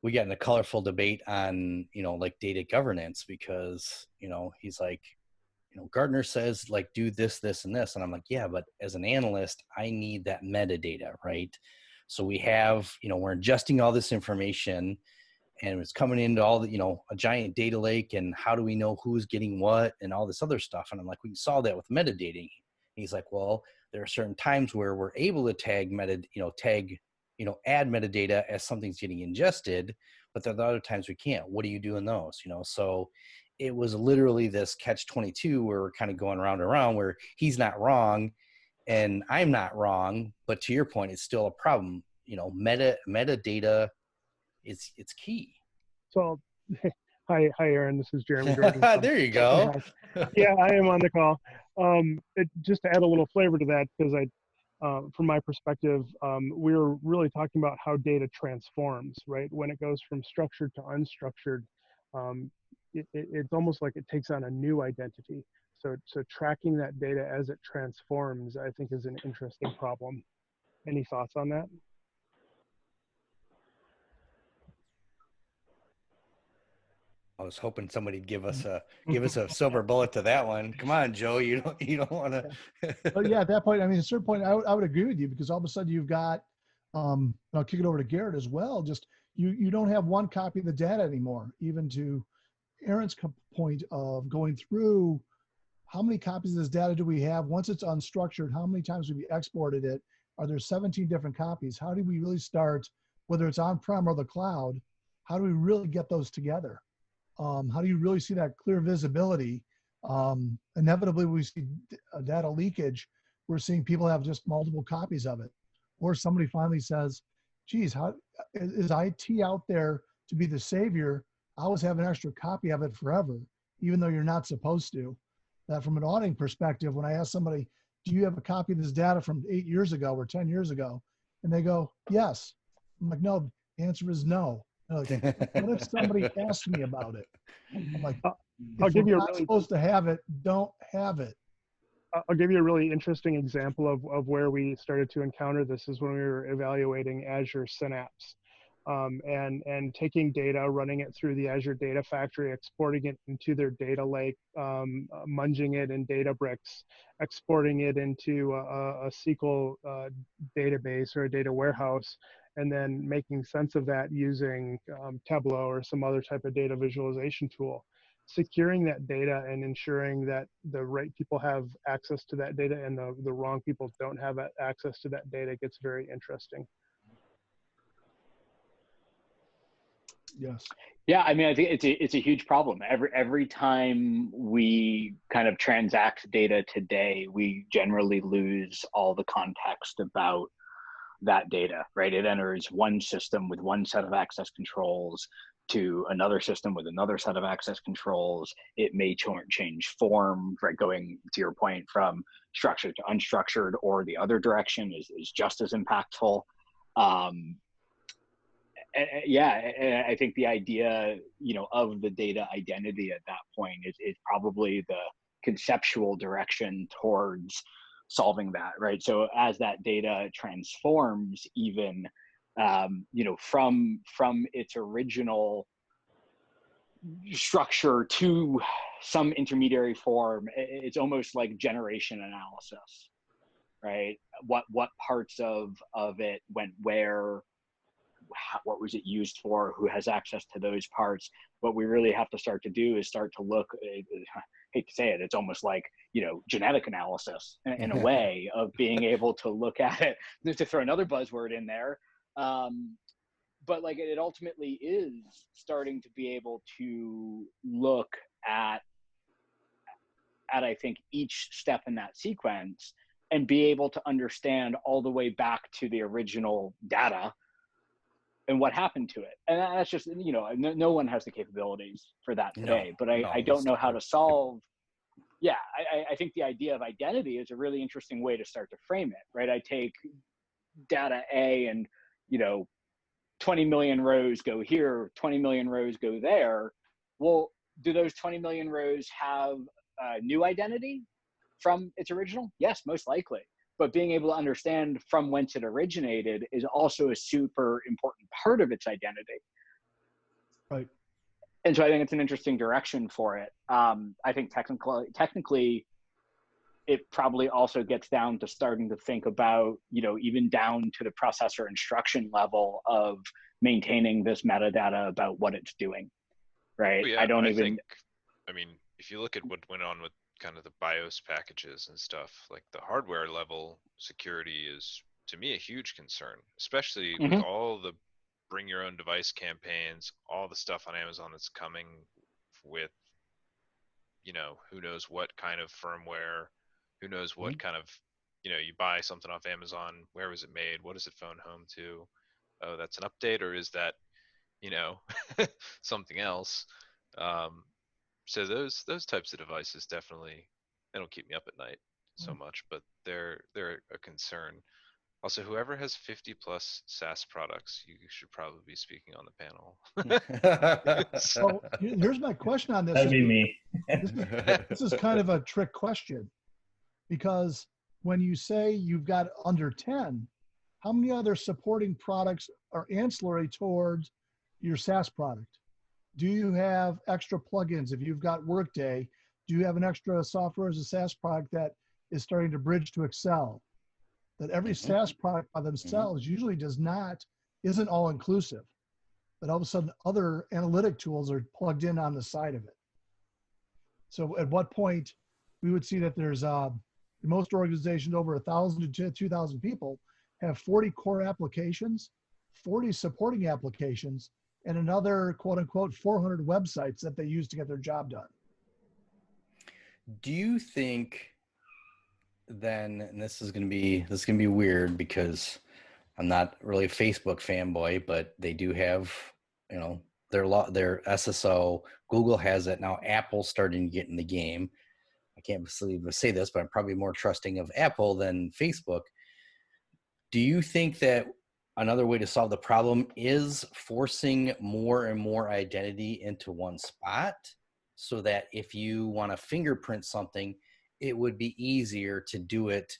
We got in a colorful debate on, you know, like data governance, because, you know, he's like, you know, Gartner says like do this, this, and this. And I'm like, yeah, but as an analyst, I need that metadata, right? So we have, you know, we're ingesting all this information and it's coming into all the, you know, a giant data lake, and how do we know who's getting what and all this other stuff? And I'm like, we saw that with metadata. He's like, well, there are certain times where we're able to add metadata as something's getting ingested, but there are other times we can't. What do you do in those? You know, so it was literally this catch-22 where we're kind of going round and around, where he's not wrong and I'm not wrong, but to your point, it's still a problem. You know, metadata it's key. So, hi, Aaron. This is Jeremy. There you go. Yeah, I am on the call. Just to add a little flavor to that, because from my perspective, we're really talking about how data transforms, right? When it goes from structured to unstructured, it's almost like it takes on a new identity. So tracking that data as it transforms, I think, is an interesting problem. Any thoughts on that? I was hoping somebody'd give us a silver bullet to that one. Come on, Joe. You don't want to. But yeah, at that point, I mean, at a certain point, I would agree with you, because all of a sudden you've got, I'll kick it over to Garrett as well. Just you don't have one copy of the data anymore. Even to Aaron's point of going through, how many copies of this data do we have? Once it's unstructured, how many times have we exported it? Are there 17 different copies? How do we really start, whether it's on-prem or the cloud, how do we really get those together? How do you really see that clear visibility? Inevitably, we see data leakage. We're seeing people have just multiple copies of it. Or somebody finally says, geez, how is IT out there to be the savior? I always have an extra copy of it forever, even though you're not supposed to. That from an auditing perspective, when I ask somebody, do you have a copy of this data from 8 years ago or 10 years ago? And they go, yes. I'm like, no, the answer is no. Like, what if somebody asked me about it? I'm like, I'll give you not supposed to have it, don't have it. I'll give you a really interesting example of where we started to encounter this is when we were evaluating Azure Synapse, and taking data, running it through the Azure Data Factory, exporting it into their data lake, munging it in Databricks, exporting it into a SQL database or a data warehouse, and then making sense of that using Tableau or some other type of data visualization tool. Securing that data and ensuring that the right people have access to that data and the wrong people don't have access to that data gets very interesting. Yes. Yeah, I mean, I think it's a huge problem. Every time we kind of transact data today, we generally lose all the context about that data, right? It enters one system with one set of access controls to another system with another set of access controls. It may change form, right? Going to your point, from structured to unstructured, or the other direction is just as impactful. Yeah, I think the idea, of the data identity at that point is probably the conceptual direction towards solving that, right? So as that data transforms, even from its original structure to some intermediary form. It's almost like generation analysis, right? What parts of it went where, what was it used for, who has access to those parts. What we really have to start to do is start to look, I hate to say it, it's almost like, genetic analysis in a way of being able to look at it, just to throw another buzzword in there. But like it ultimately is starting to be able to look at I think each step in that sequence and be able to understand all the way back to the original data and what happened to it. And that's just, no one has the capabilities for that today, but I don't know how to solve. Yeah. I think the idea of identity is a really interesting way to start to frame it, right? I take data A and, 20 million rows go here, 20 million rows go there. Well, do those 20 million rows have a new identity from its original? Yes, most likely. But being able to understand from whence it originated is also a super important part of its identity. Right. And so I think it's an interesting direction for it. I think technically, it probably also gets down to starting to think about, even down to the processor instruction level of maintaining this metadata about what it's doing, right? Well, yeah, I think, if you look at what went on with kind of the BIOS packages and stuff, like the hardware level security is, to me, a huge concern, especially with all the bring your own device campaigns, all the stuff on Amazon that's coming with, who knows what kind of firmware, who knows what kind of, you buy something off Amazon, where was it made, what is it phone home to, oh, that's an update, or is that, something else. So those types of devices definitely, they don't keep me up at night so much, but they're a concern. Also, whoever has 50 plus SaaS products, you should probably be speaking on the panel. So here's my question on this. That'd be me. This is kind of a trick question, because when you say you've got under 10, how many other supporting products are ancillary towards your SaaS product? Do you have extra plugins? If you've got Workday, do you have an extra software as a SaaS product that is starting to bridge to Excel? That every SaaS product by themselves usually isn't all inclusive. But all of a sudden other analytic tools are plugged in on the side of it. So at what point we would see that there's most organizations over 1,000 to 2,000 people have 40 core applications, 40 supporting applications, and another quote unquote 400 websites that they use to get their job done. Do you think then, and this is going to be weird because I'm not really a Facebook fanboy, but they do have, their SSO. Google has it now. Apple's starting to get in the game. I can't believe to say this, but I'm probably more trusting of Apple than Facebook. Do you think that another way to solve the problem is forcing more and more identity into one spot, so that if you want to fingerprint something, it would be easier to do it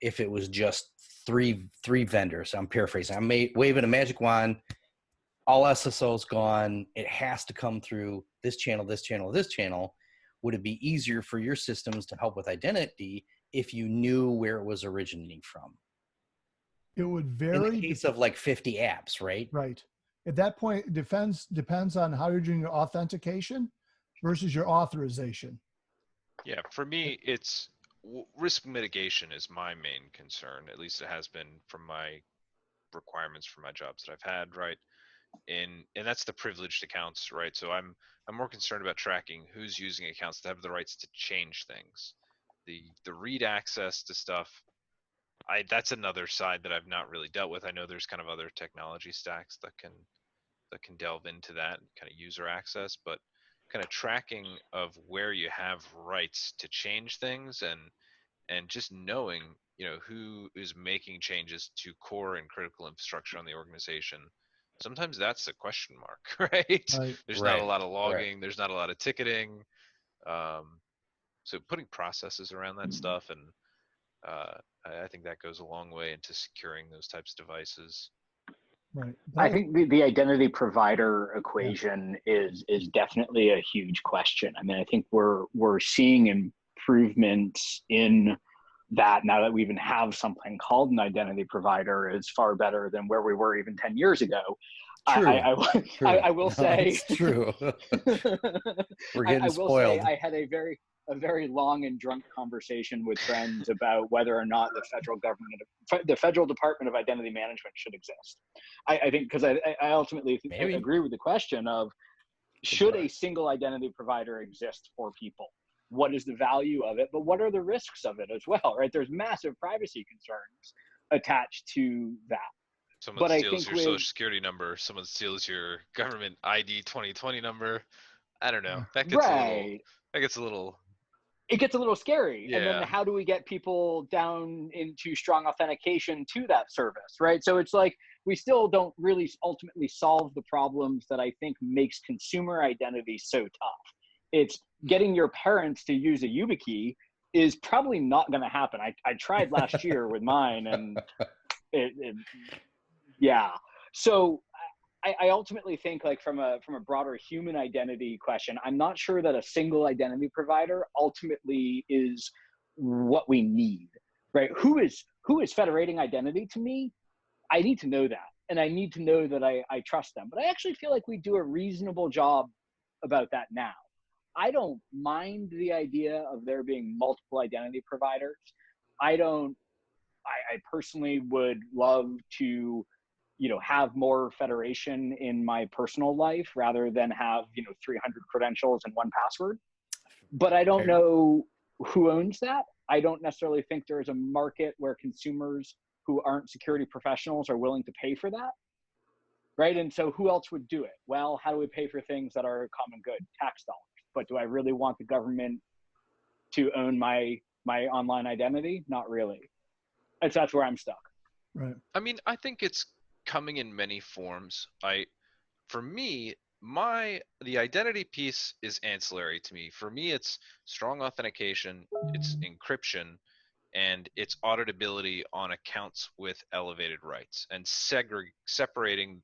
if it was just three vendors? I'm paraphrasing. I'm waving a magic wand. All SSO's gone. It has to come through this channel, this channel, this channel. Would it be easier for your systems to help with identity if you knew where it was originating from? It would vary. In the case of like 50 apps, right? Right. At that point, it depends on how you're doing your authentication versus your authorization. Yeah, for me, it's risk mitigation is my main concern. At least it has been from my requirements for my jobs that I've had, right? And that's the privileged accounts, right? So I'm more concerned about tracking who's using accounts that have the rights to change things. The read access to stuff, that's another side that I've not really dealt with. I know there's kind of other technology stacks that can delve into that kind of user access, but kind of tracking of where you have rights to change things and just knowing, who is making changes to core and critical infrastructure on the organization. Sometimes that's a question mark, right? There's not a lot of logging. There's not a lot of ticketing. So putting processes around that stuff, and I think that goes a long way into securing those types of devices. Right. I think the identity provider equation is definitely a huge question. I mean, I think we're seeing improvements in that now that we even have something called an identity provider is far better than where we were even 10 years ago. True. I will say it's true. We're getting I will say spoiled. I had a very long and drunk conversation with friends about whether or not the federal Department of Identity Management should exist. I think because I ultimately agree with the question of should a single identity provider exist for people? What is the value of it? But what are the risks of it as well, right? There's massive privacy concerns attached to that. Someone steals your social security number. Someone steals your government ID 2020 number. I don't know. That gets a little. It gets a little scary. Yeah. And then how do we get people down into strong authentication to that service, right? So it's like we still don't really ultimately solve the problems that I think makes consumer identity so tough. It's getting your parents to use a YubiKey is probably not going to happen. I tried last year with mine, and yeah. So I ultimately think, like, from a broader human identity question, I'm not sure that a single identity provider ultimately is what we need, right? Who is federating identity to me? I need to know that, and I need to know that I trust them. But I actually feel like we do a reasonable job about that now. I don't mind the idea of there being multiple identity providers. I personally would love to, have more federation in my personal life rather than have, 300 credentials and one password. But I don't know who owns that. I don't necessarily think there is a market where consumers who aren't security professionals are willing to pay for that. Right. And so who else would do it? Well, how do we pay for things that are common good? Tax dollars. But do I really want the government to own my online identity? Not really. And so that's where I'm stuck. Right. I mean, I think it's coming in many forms. For me, the identity piece is ancillary to me. For me, it's strong authentication, it's encryption, and it's auditability on accounts with elevated rights, and separating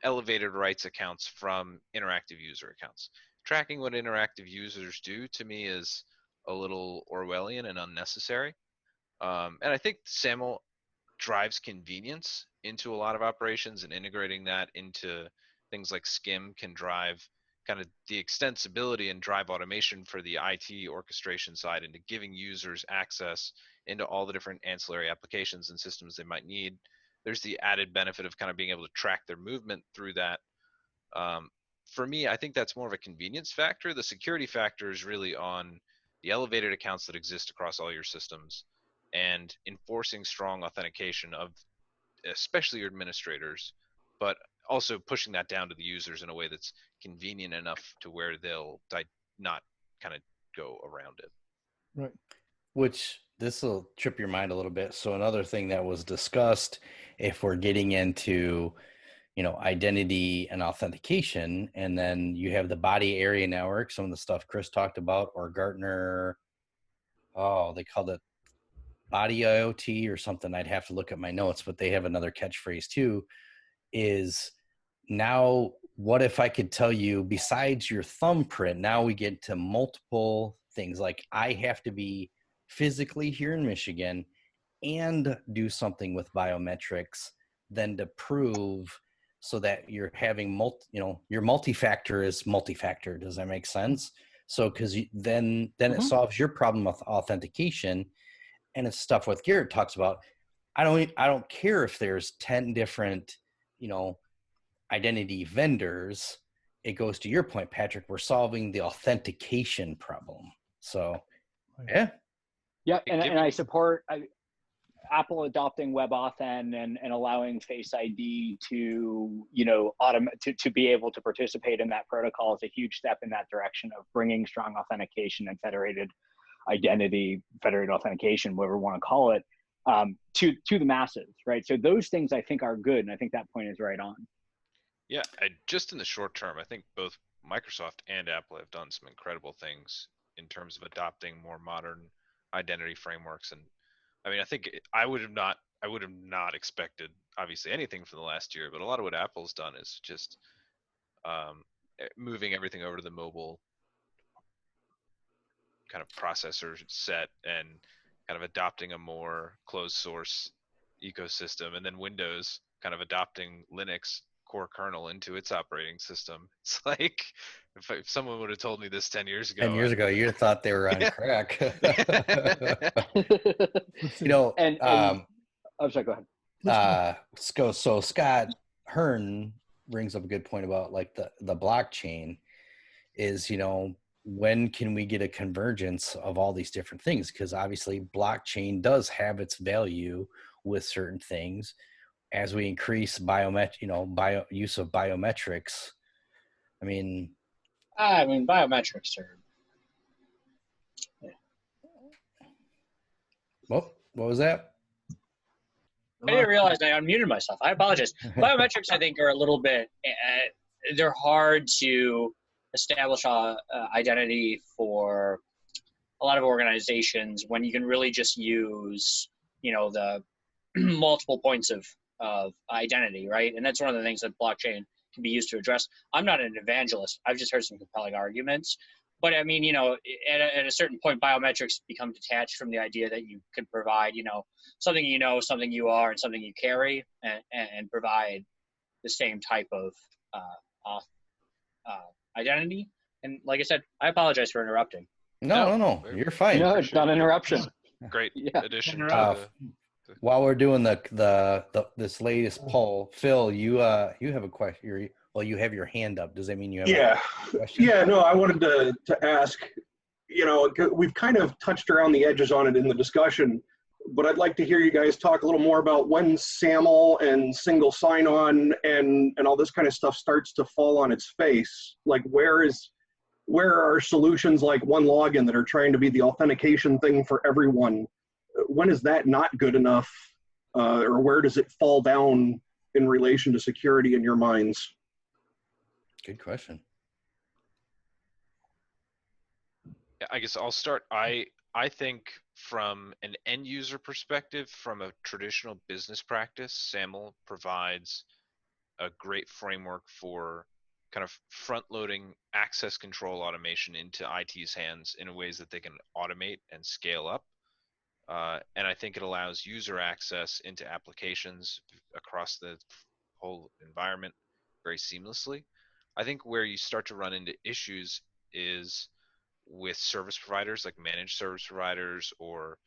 elevated rights accounts from interactive user accounts. Tracking what interactive users do, to me, is a little Orwellian and unnecessary. And I think SAML drives convenience into a lot of operations, and integrating that into things like SCIM can drive kind of the extensibility and drive automation for the IT orchestration side into giving users access into all the different ancillary applications and systems they might need. There's the added benefit of kind of being able to track their movement through that. For me, I think that's more of a convenience factor. The security factor is really on the elevated accounts that exist across all your systems and enforcing strong authentication of especially your administrators, but also pushing that down to the users in a way that's convenient enough to where they'll not kind of go around it. Right. Which this will trip your mind a little bit. So another thing that was discussed, if we're getting into, identity and authentication, and then you have the body area network, some of the stuff Chris talked about, or Gartner, they called it body IoT or something. I'd have to look at my notes, but they have another catchphrase too, is now what if I could tell you, besides your thumbprint, now we get to multiple things. Like I have to be physically here in Michigan and do something with biometrics then to prove, so that you're having your multi-factor is multi-factor. Does that make sense? So because then it solves your problem with authentication. And it's stuff what Garrett talks about. I don't care if there's 10 different, identity vendors. It goes to your point, Patrick. We're solving the authentication problem. So, yeah. Yeah, and I support Apple adopting WebAuthn and allowing Face ID to, to be able to participate in that protocol is a huge step in that direction of bringing strong authentication and federated identity, federated authentication, whatever we want to call it, to the masses, right? So those things I think are good, and I think that point is right on. Yeah, just in the short term, I think both Microsoft and Apple have done some incredible things in terms of adopting more modern identity frameworks. And I mean, I think I would have not expected obviously anything from the last year, but a lot of what Apple's done is just moving everything over to the mobile kind of processor set and kind of adopting a more closed source ecosystem, and then Windows kind of adopting Linux core kernel into its operating system. It's like if someone would have told me this 10 years ago, 10 years ago, you'd have thought they were on Yeah. crack. Let's see. You know, and I'm sorry, go ahead. so Scott Hearn brings up a good point about like the blockchain is, you know, when can we get a convergence of all these different things? Because obviously blockchain does have its value with certain things. As we increase use of biometrics, I mean, Biometrics are. what was that? I didn't realize I unmuted myself. I apologize. Biometrics, I think, are a little bit. They're hard to establish identity for a lot of organizations when you can really just use, the multiple points of identity, right? And that's one of the things that blockchain can be used to address. I'm not an evangelist. I've just heard some compelling arguments. But I mean, at a certain point, biometrics become detached from the idea that you could provide, something something you are, and something you carry, and provide the same type of identity. And like I said, I apologize for interrupting. No, you're fine. No, it's not an interruption. Great Yeah. addition to While we're doing this latest poll, Phil, you have a question. Well, you have your hand up. Does that mean you have a question? Yeah, no, I wanted to ask, we've kind of touched around the edges on it in the discussion, but I'd like to hear you guys talk a little more about when SAML and single sign-on and all this kind of stuff starts to fall on its face. Like where are solutions like one login that are trying to be the authentication thing for everyone? When is that not good enough, or where does it fall down in relation to security in your minds? Good question. Yeah, I guess I'll start. I think from an end user perspective, from a traditional business practice, SAML provides a great framework for kind of front loading access control automation into IT's hands in ways that they can automate and scale up. And I think it allows user access into applications across the whole environment very seamlessly. I think where you start to run into issues is with service providers, like managed service providers or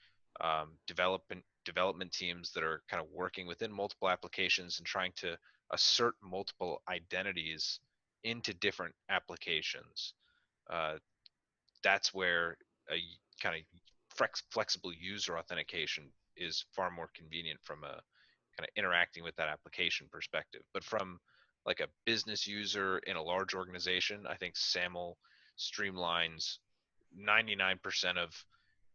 development teams that are kind of working within multiple applications and trying to assert multiple identities into different applications. That's where a kind of flexible user authentication is far more convenient from a kind of interacting with that application perspective. But from like a business user in a large organization, I think SAML streamlines 99% of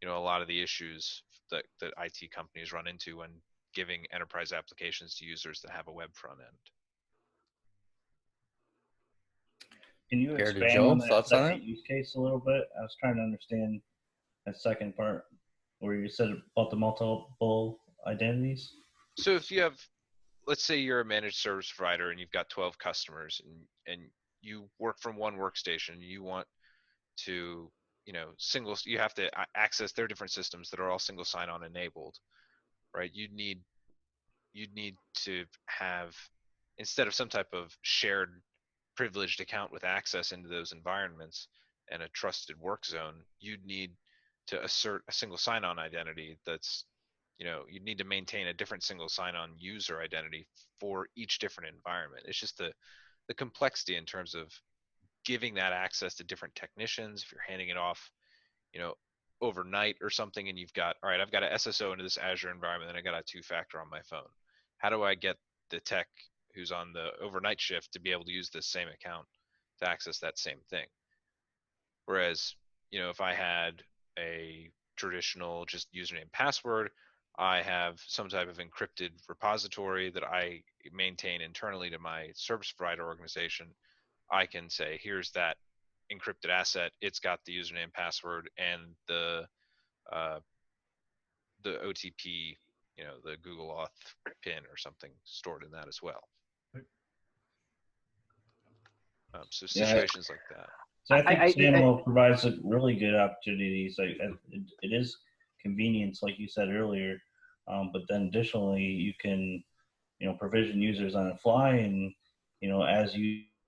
a lot of the issues that IT companies run into when giving enterprise applications to users that have a web front end. Can you expand on that second use case a little bit? I was trying to understand that second part where you said about the multiple identities. So if you have, let's say you're a managed service provider and you've got 12 customers and you work from one workstation, you want to, you have to access their different systems that are all single sign-on enabled, right? You'd need to have, instead of some type of shared privileged account with access into those environments and a trusted work zone, you'd need to assert a single sign-on identity that's, you'd need to maintain a different single sign-on user identity for each different environment. It's just the complexity in terms of giving that access to different technicians. If you're handing it off, overnight or something, and you've got, all right, I've got an SSO into this Azure environment, and I got a two-factor on my phone. How do I get the tech who's on the overnight shift to be able to use this same account to access that same thing? Whereas, if I had a traditional just username password, I have some type of encrypted repository that I maintain internally to my service provider organization. I can say, here's that encrypted asset. It's got the username, password, and the OTP the Google Auth pin or something stored in that as well. So situations like that. So I think SAML provides a really good opportunities. Like it is convenience, like you said earlier, but then additionally you can, provision users on the fly, and as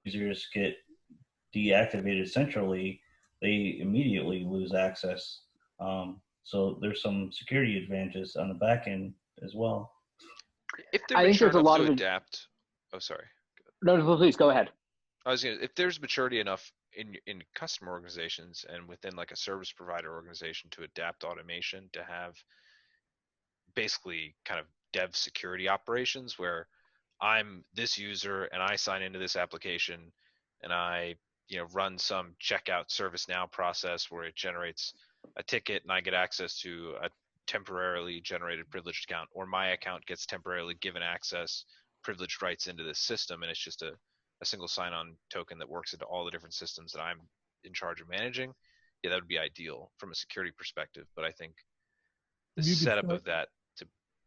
users get deactivated centrally, they immediately lose access. So there's some security advantages on the back end as well. If they're mature enough to adapt, oh sorry. No, please go ahead. If there's maturity enough in customer organizations and within like a service provider organization to adapt automation to have basically kind of dev security operations where I'm this user and I sign into this application and I run some checkout ServiceNow process where it generates a ticket and I get access to a temporarily generated privileged account, or my account gets temporarily given access privileged rights into this system, and it's just a single sign-on token that works into all the different systems that I'm in charge of managing. Yeah, that would be ideal from a security perspective, but I think the setup of that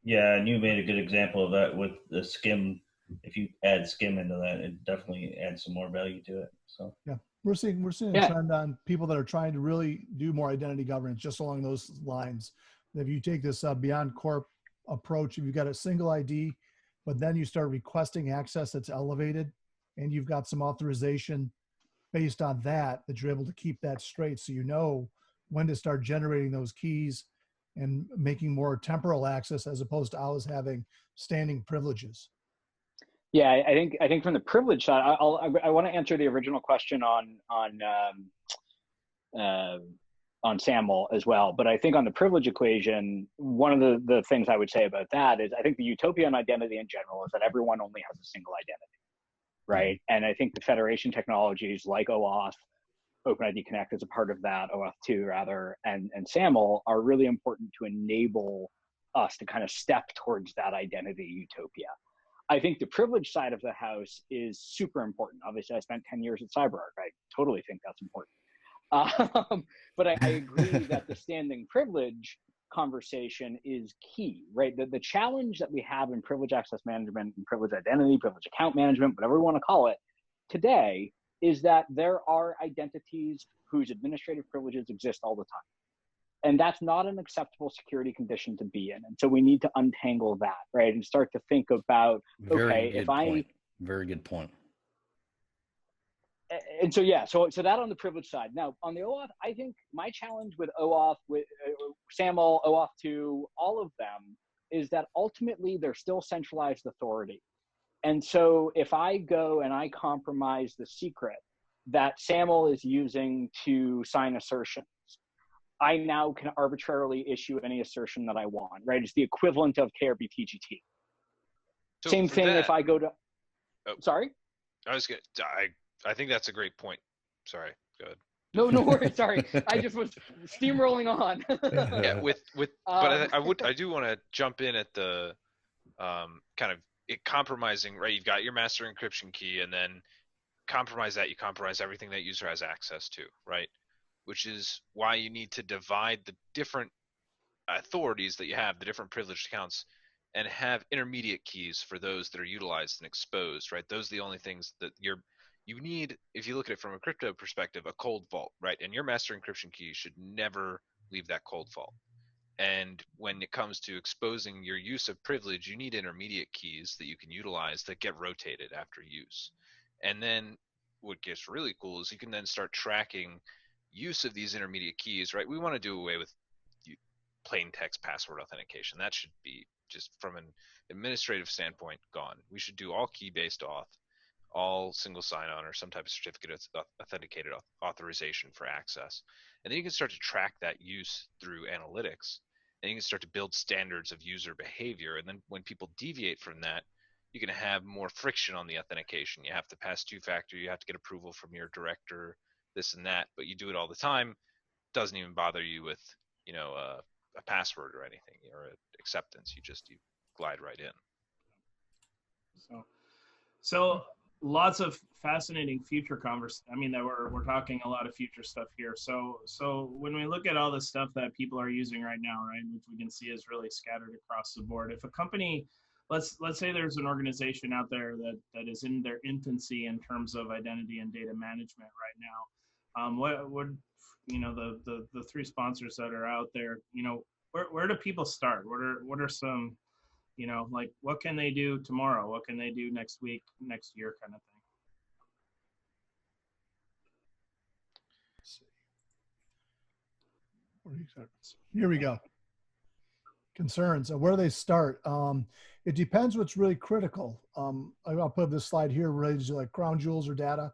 Yeah, and you made a good example of that with the skim. If you add skim into that, it definitely adds some more value to it. So yeah, we're seeing a trend on people that are trying to really do more identity governance just along those lines. If you take this beyond corp approach, if you've got a single ID, but then you start requesting access that's elevated, and you've got some authorization based on that you're able to keep that straight, so you know when to start generating those keys and making more temporal access as opposed to always having standing privileges. Yeah, I think from the privilege side, I want to answer the original question on SAML as well. But I think on the privilege equation, one of the things I would say about that is I think the utopia on identity in general is that everyone only has a single identity, right? And I think the federation technologies like OAuth, OpenID Connect is a part of that, OAuth 2 rather, and SAML are really important to enable us to kind of step towards that identity utopia. I think the privilege side of the house is super important. Obviously, I spent 10 years at CyberArk. I totally think that's important. But I agree that the standing privilege conversation is key, right? The challenge that we have in privilege access management and privilege identity, privilege account management, whatever we want to call it, today is that there are identities whose administrative privileges exist all the time. And that's not an acceptable security condition to be in. And so we need to untangle that, right? And start to think about, Very good point. And so, yeah, so that on the privilege side. Now, on the OAuth, I think my challenge with OAuth, with SAML, OAuth 2, all of them, is that ultimately they're still centralized authority. And so if I go and I compromise the secret that SAML is using to sign assertions, I now can arbitrarily issue any assertion that I want, right? It's the equivalent of KRBTGT. So same thing if I go to, sorry? I think that's a great point. Sorry, go ahead. No worries. Sorry, I just was steamrolling on. Yeah, but I do want to jump in at the kind of compromising. Right, you've got your master encryption key, and then compromise that. You compromise everything that user has access to, right? Which is why you need to divide the different authorities that you have, the different privileged accounts, and have intermediate keys for those that are utilized and exposed, right? Those are the only things that you need, if you look at it from a crypto perspective, a cold vault, right? And your master encryption key should never leave that cold vault. And when it comes to exposing your use of privilege, you need intermediate keys that you can utilize that get rotated after use. And then what gets really cool is you can then start tracking use of these intermediate keys, right? We want to do away with plain text password authentication. That should be, just from an administrative standpoint, gone. We should do all key-based auth, all single sign-on or some type of certificate of authenticated authorization for access. And then you can start to track that use through analytics, and you can start to build standards of user behavior. And then when people deviate from that, you can have more friction on the authentication. You have to pass two-factor, you have to get approval from your director, this and that, but you do it all the time. Doesn't even bother you with, a password or anything, or acceptance. You glide right in. So lots of fascinating future I mean, that we're talking a lot of future stuff here. So when we look at all the stuff that people are using right now, right, which we can see is really scattered across the board. If a company, let's say there's an organization out there that is in their infancy in terms of identity and data management right now, what would, you know, the three sponsors that are out there, you know, where do people start? What are some, you know, like, what can they do tomorrow? What can they do next week, next year, kind of thing? Here we go. Concerns. Where do they start? It depends what's really critical. I'll put this slide here related to like crown jewels or data.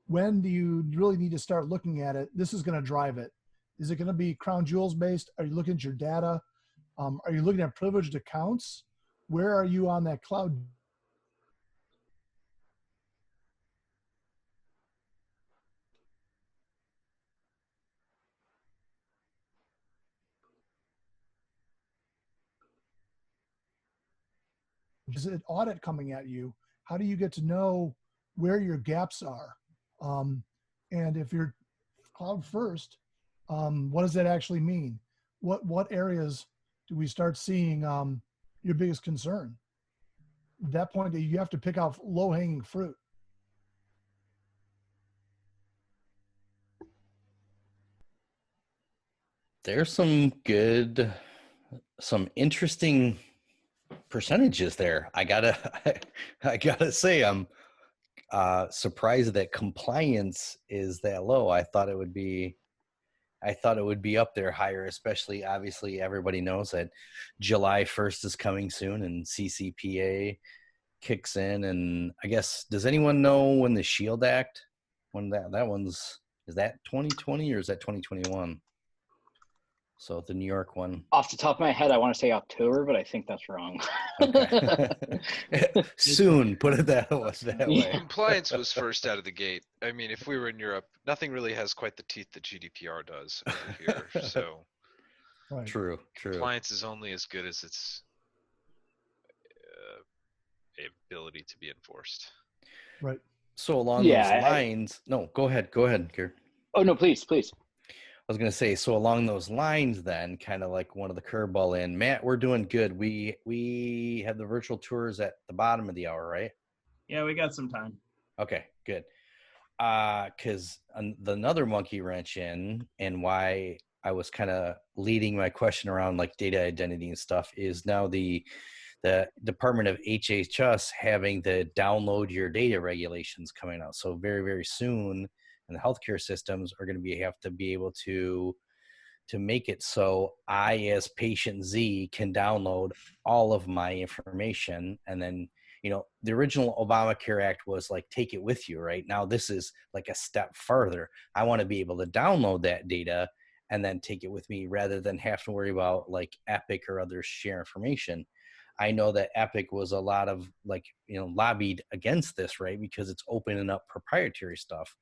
When do you really need to start looking at it? This is going to drive it. Is it going to be crown jewels based? Are you looking at your data? Are you looking at privileged accounts? Where are you on that cloud? Is it audit coming at you? How do you get to know where your gaps are? And if you're cloud first, what does that actually mean? What areas do we start seeing your biggest concern? At that point, you have to pick out low-hanging fruit. There's some interesting percentages there. I gotta say, I'm surprised that compliance is that low. I thought it would be up there higher, especially, obviously everybody knows that July 1st is coming soon and CCPA kicks in. And I guess, does anyone know when the SHIELD Act, when that one's, is that 2020 or is that 2021? So the New York one. Off the top of my head, I want to say October, but I think that's wrong. Okay. Soon, put it that way. Compliance was first out of the gate. I mean, if we were in Europe, nothing really has quite the teeth that GDPR does over here. So Right. True. Compliance is only as good as its ability to be enforced. Right. So along those lines, no, go ahead, Gary. Oh no, please. I was going to say, so along those lines then, kind of like one of the curveball in, Matt, we're doing good. We have the virtual tours at the bottom of the hour, right? Yeah, we got some time. Okay, good. Because another monkey wrench in, and why I was kind of leading my question around like data identity and stuff, is now the Department of HHS having the download your data regulations coming out. So very, very soon, and the healthcare systems are going to have to be able to make it so I, as patient Z, can download all of my information. And then, you know, the original Obamacare Act was like, take it with you, right? Now this is like a step further. I want to be able to download that data and then take it with me, rather than have to worry about like Epic or others share information. I know that Epic was a lot of like, you know, lobbied against this, right? Because it's opening up proprietary stuff.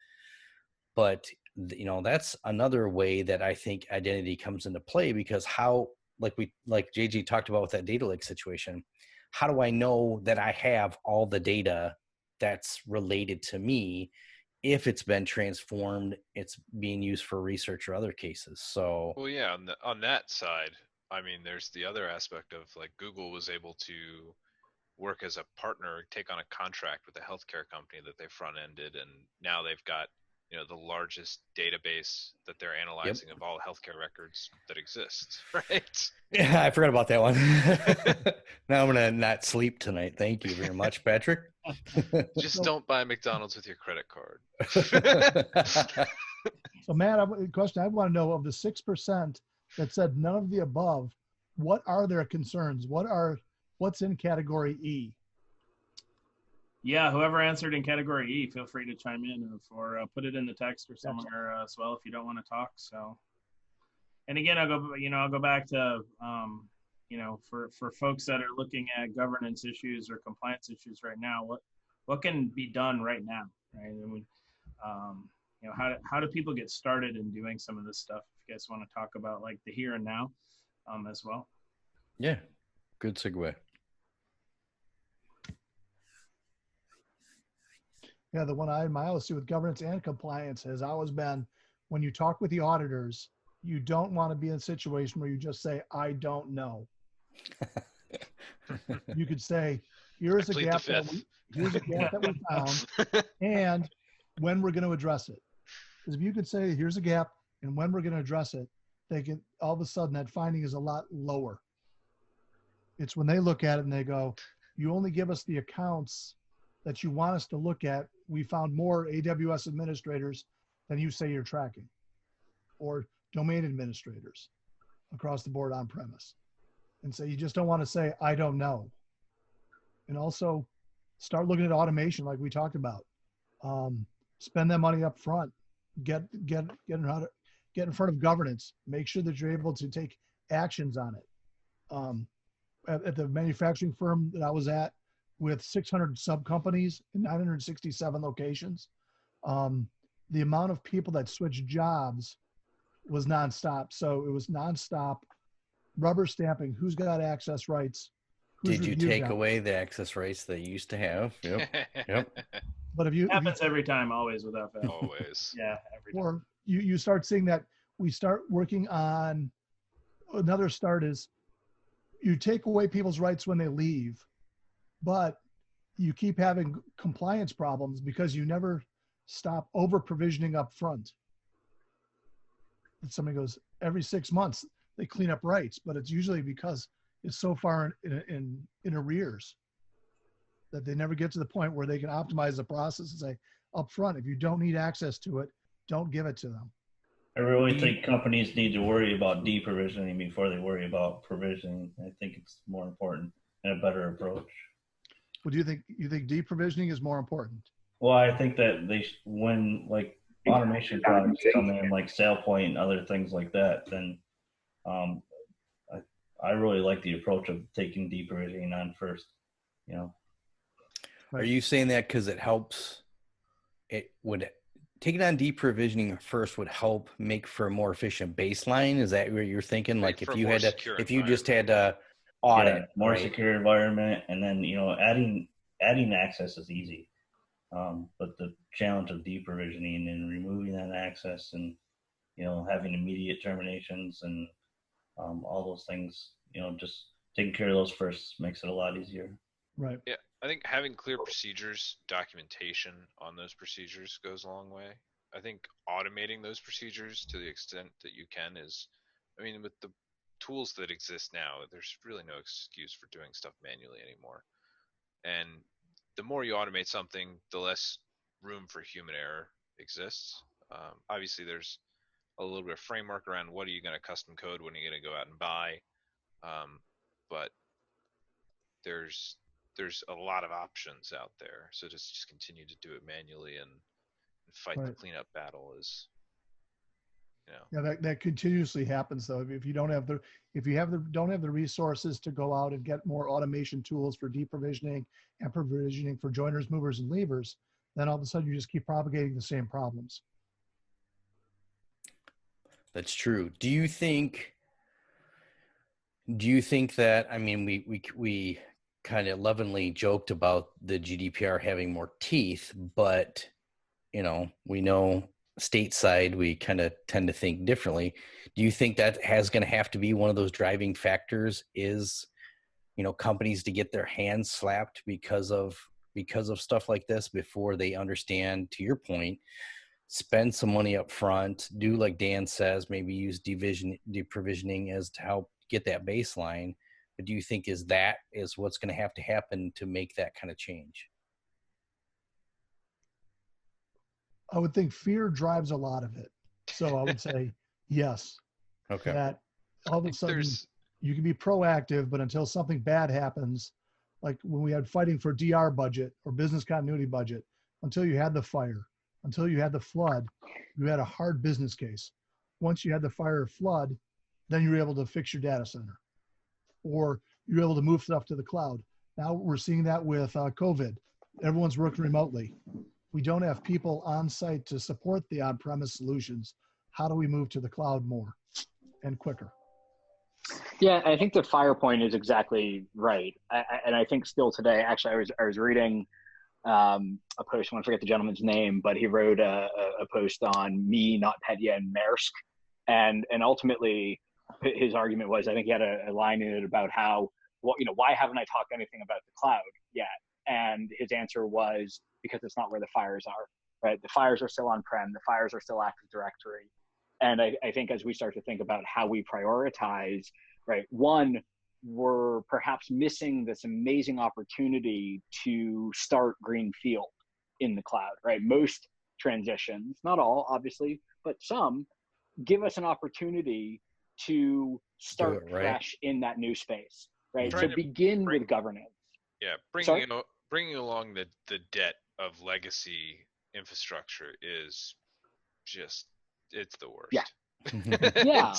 But, you know, that's another way that I think identity comes into play, because how, like JG talked about with that data lake situation, how do I know that I have all the data that's related to me if it's been transformed, it's being used for research or other cases? So, well, yeah, on that side, I mean, there's the other aspect of like Google was able to work as a partner, take on a contract with a healthcare company that they front ended, and now they've got, you know, the largest database that they're analyzing of all healthcare records that exists, right? Yeah, I forgot about that one. Now I'm going to not sleep tonight. Thank you very much, Patrick. Just don't buy McDonald's with your credit card. So Matt, a question I want to know, of the 6% that said none of the above, what are their concerns? What's in category E? Yeah, whoever answered in category E, feel free to chime in or put it in the text or somewhere as well if you don't want to talk. So, and again, I'll go back to, you know, for folks that are looking at governance issues or compliance issues right now, what can be done right now, right? And we, you know, how do people get started in doing some of this stuff? If you guys want to talk about like the here and now, as well. Yeah, good segue. Yeah, the one I admire with governance and compliance has always been when you talk with the auditors, you don't want to be in a situation where you just say, I don't know. You could say, here's a gap that we found and when we're going to address it. Because if you could say, here's a gap and when we're going to address it, they can all of a sudden that finding is a lot lower. It's when they look at it and they go, you only give us the accounts that you want us to look at. We found more AWS administrators than you say you're tracking, or domain administrators across the board on premise. And so you just don't want to say, I don't know. And also start looking at automation like we talked about. Spend that money up front. Get in front of governance. Make sure that you're able to take actions on it. At the manufacturing firm that I was at with 600 sub companies in 967 locations, the amount of people that switched jobs was nonstop. So it was nonstop rubber stamping. Who's got access rights? Did you take away the access rights they used to have? Yep. Yep. But if you happens every time, always without fail. Always. Yeah. Every time. Or you start seeing that we start working on another start is you take away people's rights when they leave, but you keep having compliance problems because you never stop over provisioning up front. And somebody goes, every 6 months they clean up rights, but it's usually because it's so far in arrears that they never get to the point where they can optimize the process and say, up front, if you don't need access to it, don't give it to them. I really think companies need to worry about deprovisioning before they worry about provisioning. I think it's more important and a better approach. Well, do you think deprovisioning is more important? Well, I think that when like automation products come in, like SailPoint and other things like that, then I really like the approach of taking deprovisioning on first. You know. Are you saying that because it helps? Taking on deprovisioning first would help make for a more efficient baseline. Is that what you're thinking? Like if you just had to audit, more secure environment, and then adding access is easy, but the challenge of deprovisioning and removing that access and having immediate terminations and all those things, just taking care of those first makes it a lot easier. Right. Yeah, I think having clear procedures, documentation on those procedures goes a long way. I think automating those procedures to the extent that you can is, I mean, with the tools that exist now, there's really no excuse for doing stuff manually anymore. And the more you automate something, the less room for human error exists. Obviously, there's a little bit of framework around what are you going to custom code, when are you going to go out and buy, but there's a lot of options out there. So just continue to do it manually and fight the cleanup battle is, Yeah, that continuously happens though. If you don't have the resources to go out and get more automation tools for deprovisioning and provisioning for joiners, movers, and leavers, then all of a sudden you just keep propagating the same problems. That's true. Do you think that, I mean, we kind of lovingly joked about the GDPR having more teeth, but we know stateside we kind of tend to think differently. Do you think that going to have to be one of those driving factors is companies to get their hands slapped because of stuff like this before they understand, to your point, spend some money up front, do like Dan says, maybe use deprovisioning as to help get that baseline? But do you think is what's going to have to happen to make that kind of change? I would think fear drives a lot of it. So I would say yes. Okay. That all of a sudden you can be proactive, but until something bad happens, like when we had fighting for DR budget or business continuity budget, until you had the fire, until you had the flood, you had a hard business case. Once you had the fire or flood, then you were able to fix your data center, or you're able to move stuff to the cloud. Now we're seeing that with COVID. Everyone's working remotely. We don't have people on site to support the on-premise solutions. How do we move to the cloud more and quicker? Yeah, I think the fire point is exactly right. And I think still today, actually, I was reading a post. I want to forget the gentleman's name, but he wrote a post on me, not Petya, and Maersk, and ultimately his argument was, I think he had a line in it about how, well, why haven't I talked anything about the cloud yet? And his answer was, because it's not where the fires are, right? The fires are still on-prem, the fires are still Active Directory. And I think as we start to think about how we prioritize, right, one, we're perhaps missing this amazing opportunity to start greenfield in the cloud, right? Most transitions, not all, obviously, but some, give us an opportunity to start fresh in that new space, right? So begin with governance. Yeah, bringing along the debt of legacy infrastructure is just, it's the worst. Yeah, yeah.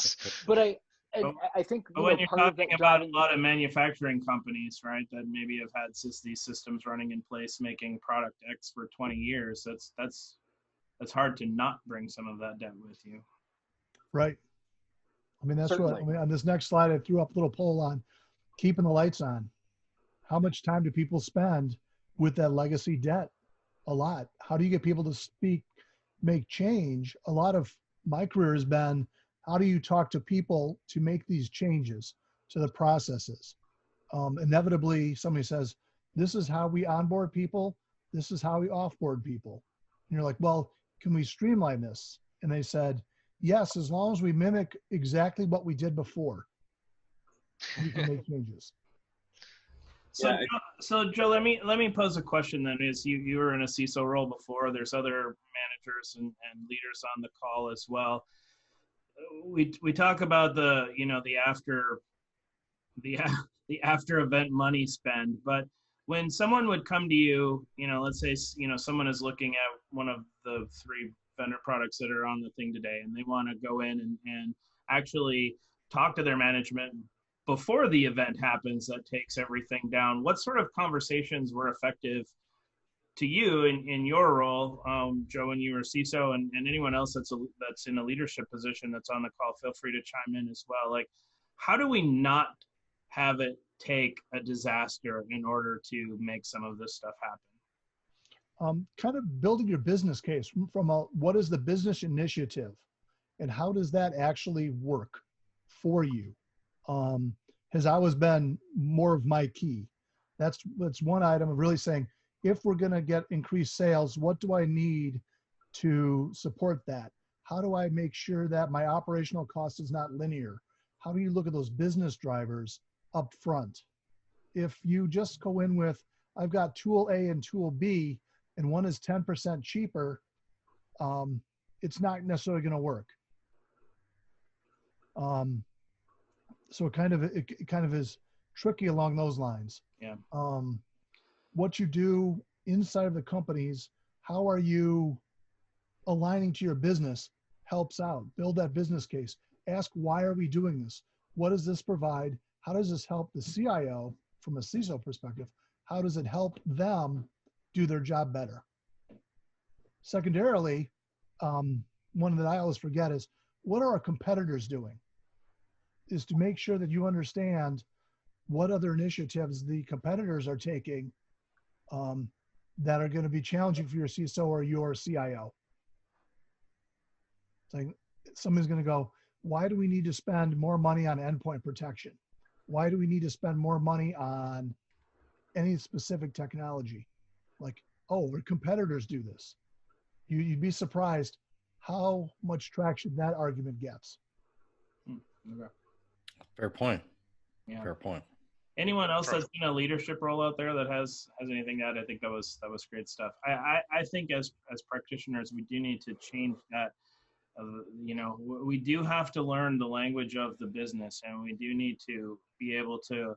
But I think when you're talking about a lot of manufacturing companies, right, that maybe have had these systems running in place making product X for 20 years, that's hard to not bring some of that debt with you. Right. I mean, that's Certainly. what, on this next slide, I threw up a little poll on keeping the lights on. How much time do people spend with that legacy debt? A lot. How do you get people to speak, make change? A lot of my career has been, how do you talk to people to make these changes to the processes? Inevitably, somebody says, this is how we onboard people. This is how we offboard people. And you're like, well, can we streamline this? And they said, yes, as long as we mimic exactly what we did before, we can make changes. So Joe, let me pose a question then. Is you were in a CISO role before? There's other managers and leaders on the call as well. We talk about the after event money spend, but when someone would come to you, let's say someone is looking at one of the 3 vendor products that are on the thing today, and they want to go in and actually talk to their management before the event happens that takes everything down. What sort of conversations were effective to you in your role, Joe, when you were CISO, and anyone else that's in a leadership position that's on the call, feel free to chime in as well. Like, how do we not have it take a disaster in order to make some of this stuff happen? Kind of building your business case from what is the business initiative and how does that actually work for you? Has always been more of my key. That's one item of really saying, if we're going to get increased sales, what do I need to support that? How do I make sure that my operational cost is not linear? How do you look at those business drivers up front? If you just go in with, I've got tool A and tool B, and one is 10% cheaper, it's not necessarily going to work. So it kind of is tricky along those lines. Yeah. What you do inside of the companies, how are you aligning to your business, helps out. Build that business case. Ask, why are we doing this? What does this provide? How does this help the CIO from a CISO perspective? How does it help them do their job better? Secondarily, one that I always forget is, what are our competitors doing? Is to make sure that you understand what other initiatives the competitors are taking that are going to be challenging for your CISO or your CIO. It's like somebody's going to go, why do we need to spend more money on endpoint protection? Why do we need to spend more money on any specific technology? Like, oh, our competitors do this. You'd be surprised how much traction that argument gets. Okay. Fair point. Yeah. Fair point. Anyone else that's in a leadership role out there that has anything to add? I think that was great stuff. I think as practitioners, we do need to change that. We do have to learn the language of the business, and we do need to be able to.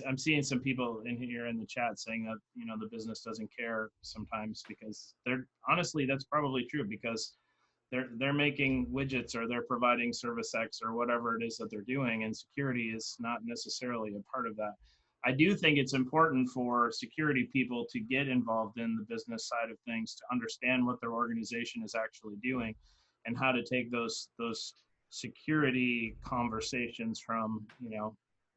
I'm seeing some people in here in the chat saying that the business doesn't care sometimes, because honestly that's probably true, because they're making widgets or they're providing service X or whatever it is that they're doing, and security is not necessarily a part of that. I do think it's important for security people to get involved in the business side of things, to understand what their organization is actually doing and how to take those security conversations from,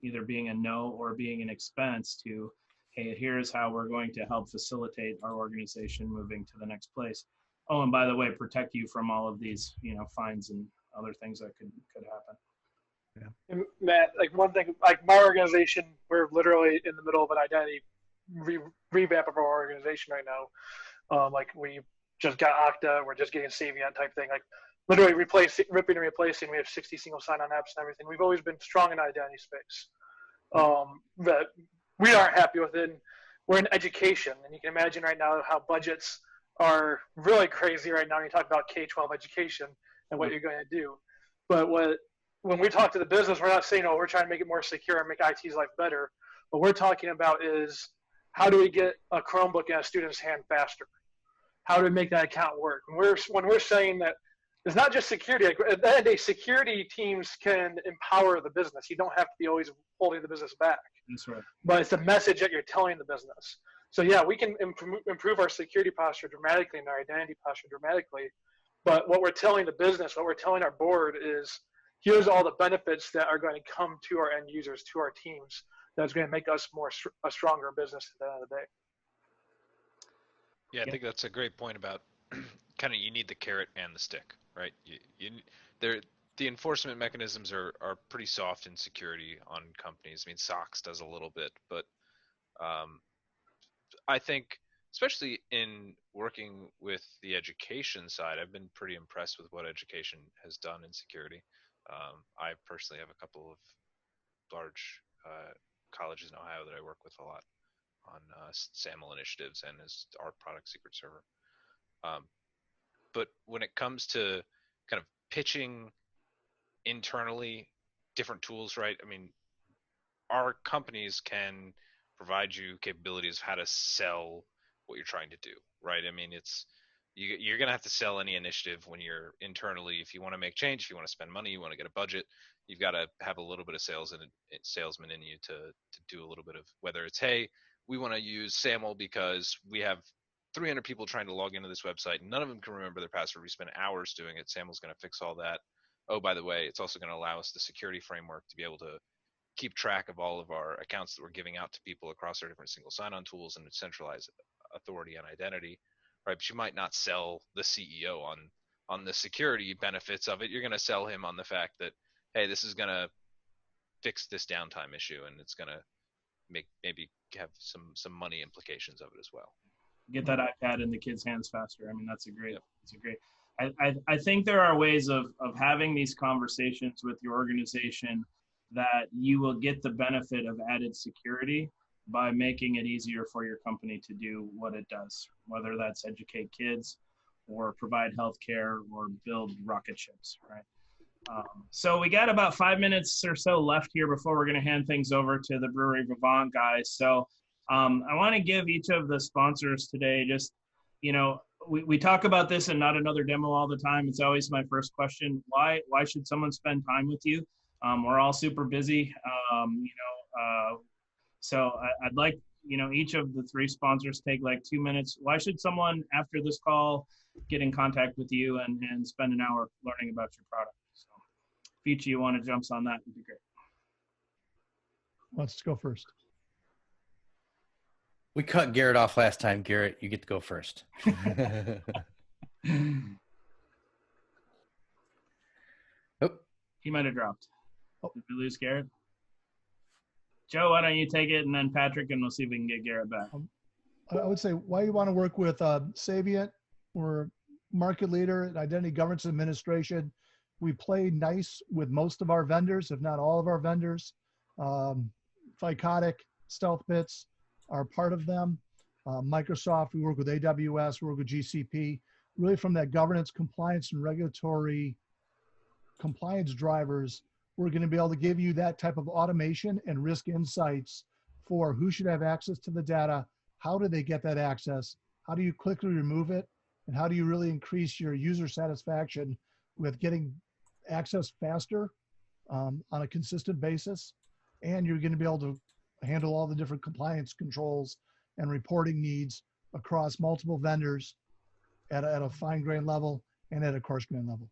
either being a no or being an expense to hey, here's how we're going to help facilitate our organization moving to the next place. Oh, and by the way, protect you from all of these, fines and other things that could happen. And Matt, like one thing, like my organization, we're literally in the middle of an identity revamp of our organization right now. Like we just got Okta, we're just getting Saviynt type thing. Like literally ripping and replacing. We have 60 single sign-on apps and everything. We've always been strong in identity space. That we aren't happy with it. And we're in education, and you can imagine right now how budgets are really crazy right now when you talk about K-12 education and what you're going to do. But when we talk to the business, we're not saying, oh, we're trying to make it more secure and make IT's life better. What we're talking about is how do we get a Chromebook in a student's hand faster? How do we make that account work? When we're saying that it's not just security. Like, at the end of the day, security teams can empower the business. You don't have to be always holding the business back. That's right. But it's the message that you're telling the business. So yeah, we can improve our security posture dramatically and our identity posture dramatically. But what we're telling the business, what we're telling our board is, here's all the benefits that are going to come to our end users, to our teams, that's going to make us a stronger business at the end of the day. Yeah, I think that's a great point about kind of you need the carrot and the stick, right? The enforcement mechanisms are pretty soft in security on companies. I mean, SOX does a little bit, but I think, especially in working with the education side, I've been pretty impressed with what education has done in security. I personally have a couple of large colleges in Ohio that I work with a lot on SAML initiatives and as our product secret server. But when it comes to kind of pitching internally different tools, right? I mean, our companies can provide you capabilities of how to sell what you're trying to do, right? I mean, you're going to have to sell any initiative when you're internally. If you want to make change, if you want to spend money, you want to get a budget, you've got to have a little bit of salesman in you to do a little bit of, whether it's, hey, we want to use SAML because we have 300 people trying to log into this website. None of them can remember their password. We spend hours doing it. SAML's going to fix all that. Oh, by the way, it's also going to allow us the security framework to be able to keep track of all of our accounts that we're giving out to people across our different single sign-on tools and centralize authority and identity, right? But you might not sell the CEO on the security benefits of it. You're going to sell him on the fact that, hey, this is going to fix this downtime issue, and it's going to maybe have some money implications of it as well. Get that iPad in the kids' hands faster. I mean, that's a great. I think there are ways of having these conversations with your organization that you will get the benefit of added security by making it easier for your company to do what it does, whether that's educate kids or provide healthcare or build rocket ships, right? So we got about 5 minutes or so left here before we're going to hand things over to the Brewery Vivant guys. So I want to give each of the sponsors today just, we talk about this and not another demo all the time. It's always my first question. Why should someone spend time with you? We're all super busy, so I'd like, each of the three sponsors take like 2 minutes. Why should someone after this call get in contact with you and spend an hour learning about your product? So if each of you want to jump on that, would be great. Let's go first. We cut Garrett off last time. Garrett, you get to go first. Oh, he might have dropped. Did we lose Garrett? Joe, why don't you take it, and then Patrick, and we'll see if we can get Garrett back. I would say why you want to work with Saviynt. We're market leader in identity governance administration. We play nice with most of our vendors, if not all of our vendors. Thycotic, Stealthbits are part of them. Microsoft, we work with AWS, we work with GCP. Really from that governance, compliance, and regulatory compliance drivers, we're going to be able to give you that type of automation and risk insights for who should have access to the data, how do they get that access, how do you quickly remove it, and how do you really increase your user satisfaction with getting access faster on a consistent basis. And you're going to be able to handle all the different compliance controls and reporting needs across multiple vendors at a fine grain level and at a coarse grain level.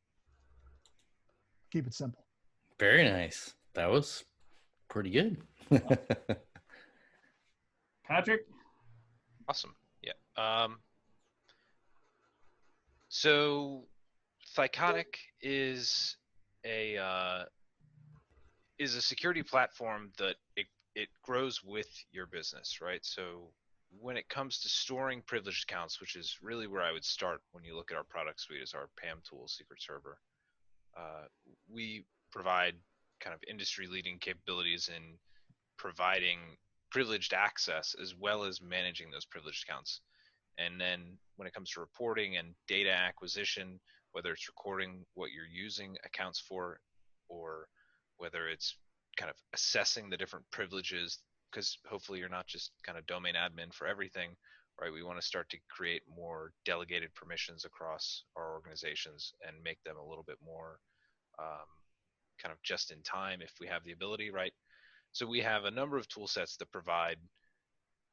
Keep it simple. Very nice. That was pretty good. Patrick? Awesome. Yeah. So Thycotic is a security platform that it grows with your business, right? So when it comes to storing privileged accounts, which is really where I would start when you look at our product suite as our PAM tool, Secret Server, we provide kind of industry-leading capabilities in providing privileged access as well as managing those privileged accounts. And then when it comes to reporting and data acquisition, whether it's recording what you're using accounts for, or whether it's kind of assessing the different privileges, because hopefully you're not just kind of domain admin for everything, right? We want to start to create more delegated permissions across our organizations and make them a little bit more kind of just in time if we have the ability, right? So we have a number of tool sets that provide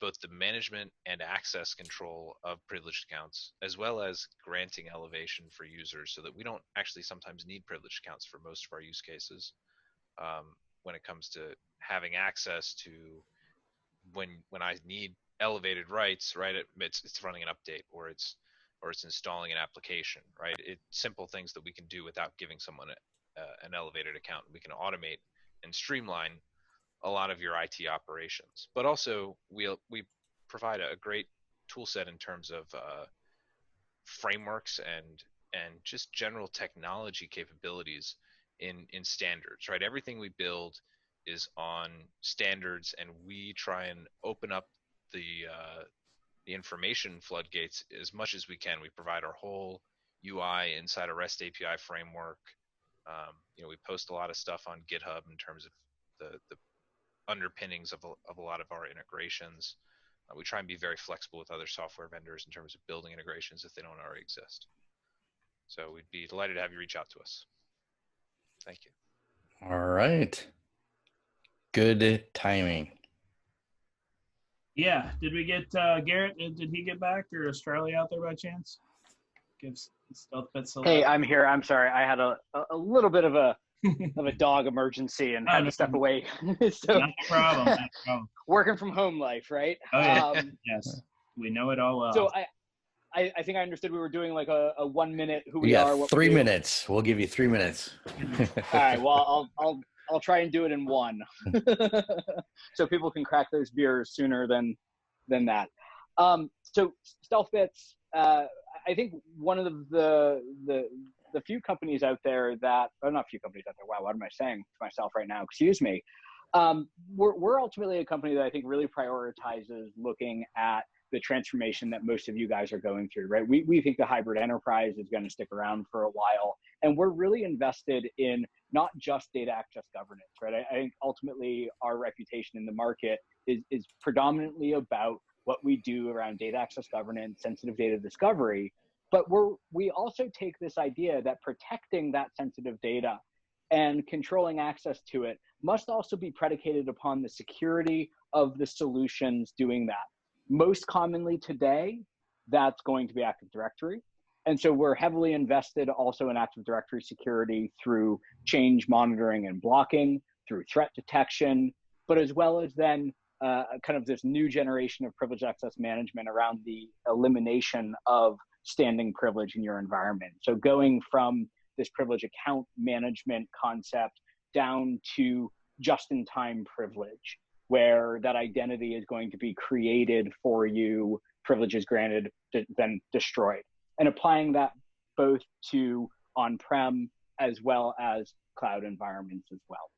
both the management and access control of privileged accounts, as well as granting elevation for users so that we don't actually sometimes need privileged accounts for most of our use cases. When it comes to having access to when I need elevated rights, right? It's running an update or it's installing an application, right? It's simple things that we can do without giving someone an elevated account. We can automate and streamline a lot of your IT operations, but also we provide a great tool set in terms of frameworks and just general technology capabilities in standards, right? Everything we build is on standards, and we try and open up the information floodgates as much as we can. We provide our whole UI inside a REST API framework. We post a lot of stuff on GitHub in terms of the underpinnings of a lot of our integrations. We try and be very flexible with other software vendors in terms of building integrations if they don't already exist. So we'd be delighted to have you reach out to us. Thank you. All right. Good timing. Yeah. Did we get Garrett? Did he get back, or Australia out there by chance? Gives Stealthbits a Hey, I'm here. I'm sorry. I had a little bit of a dog emergency and had to step away. So, not a problem. Not a problem. Working from home life, right? Oh, yeah. Yes, we know it all well. So I think I understood we were doing like a 1 minute who we got are. What 3 we do. minutes. We'll give you 3 minutes. All right. Well, I'll try and do it in one, so people can crack those beers sooner than that. So Stealthbits, I think one of the few companies out there that, or not few companies out there. Wow, what am I saying to myself right now? Excuse me. We're ultimately a company that I think really prioritizes looking at the transformation that most of you guys are going through, right? We think the hybrid enterprise is going to stick around for a while, and we're really invested in not just data access governance, right? I think ultimately our reputation in the market is predominantly about what we do around data access governance, sensitive data discovery, but we also take this idea that protecting that sensitive data and controlling access to it must also be predicated upon the security of the solutions doing that. Most commonly today, that's going to be Active Directory. And so we're heavily invested also in Active Directory security through change monitoring and blocking, through threat detection, but as well as then kind of this new generation of privileged access management around the elimination of standing privilege in your environment. So going from this privilege account management concept down to just-in-time privilege, where that identity is going to be created for you, privileges granted, then destroyed. And applying that both to on-prem as well as cloud environments as well.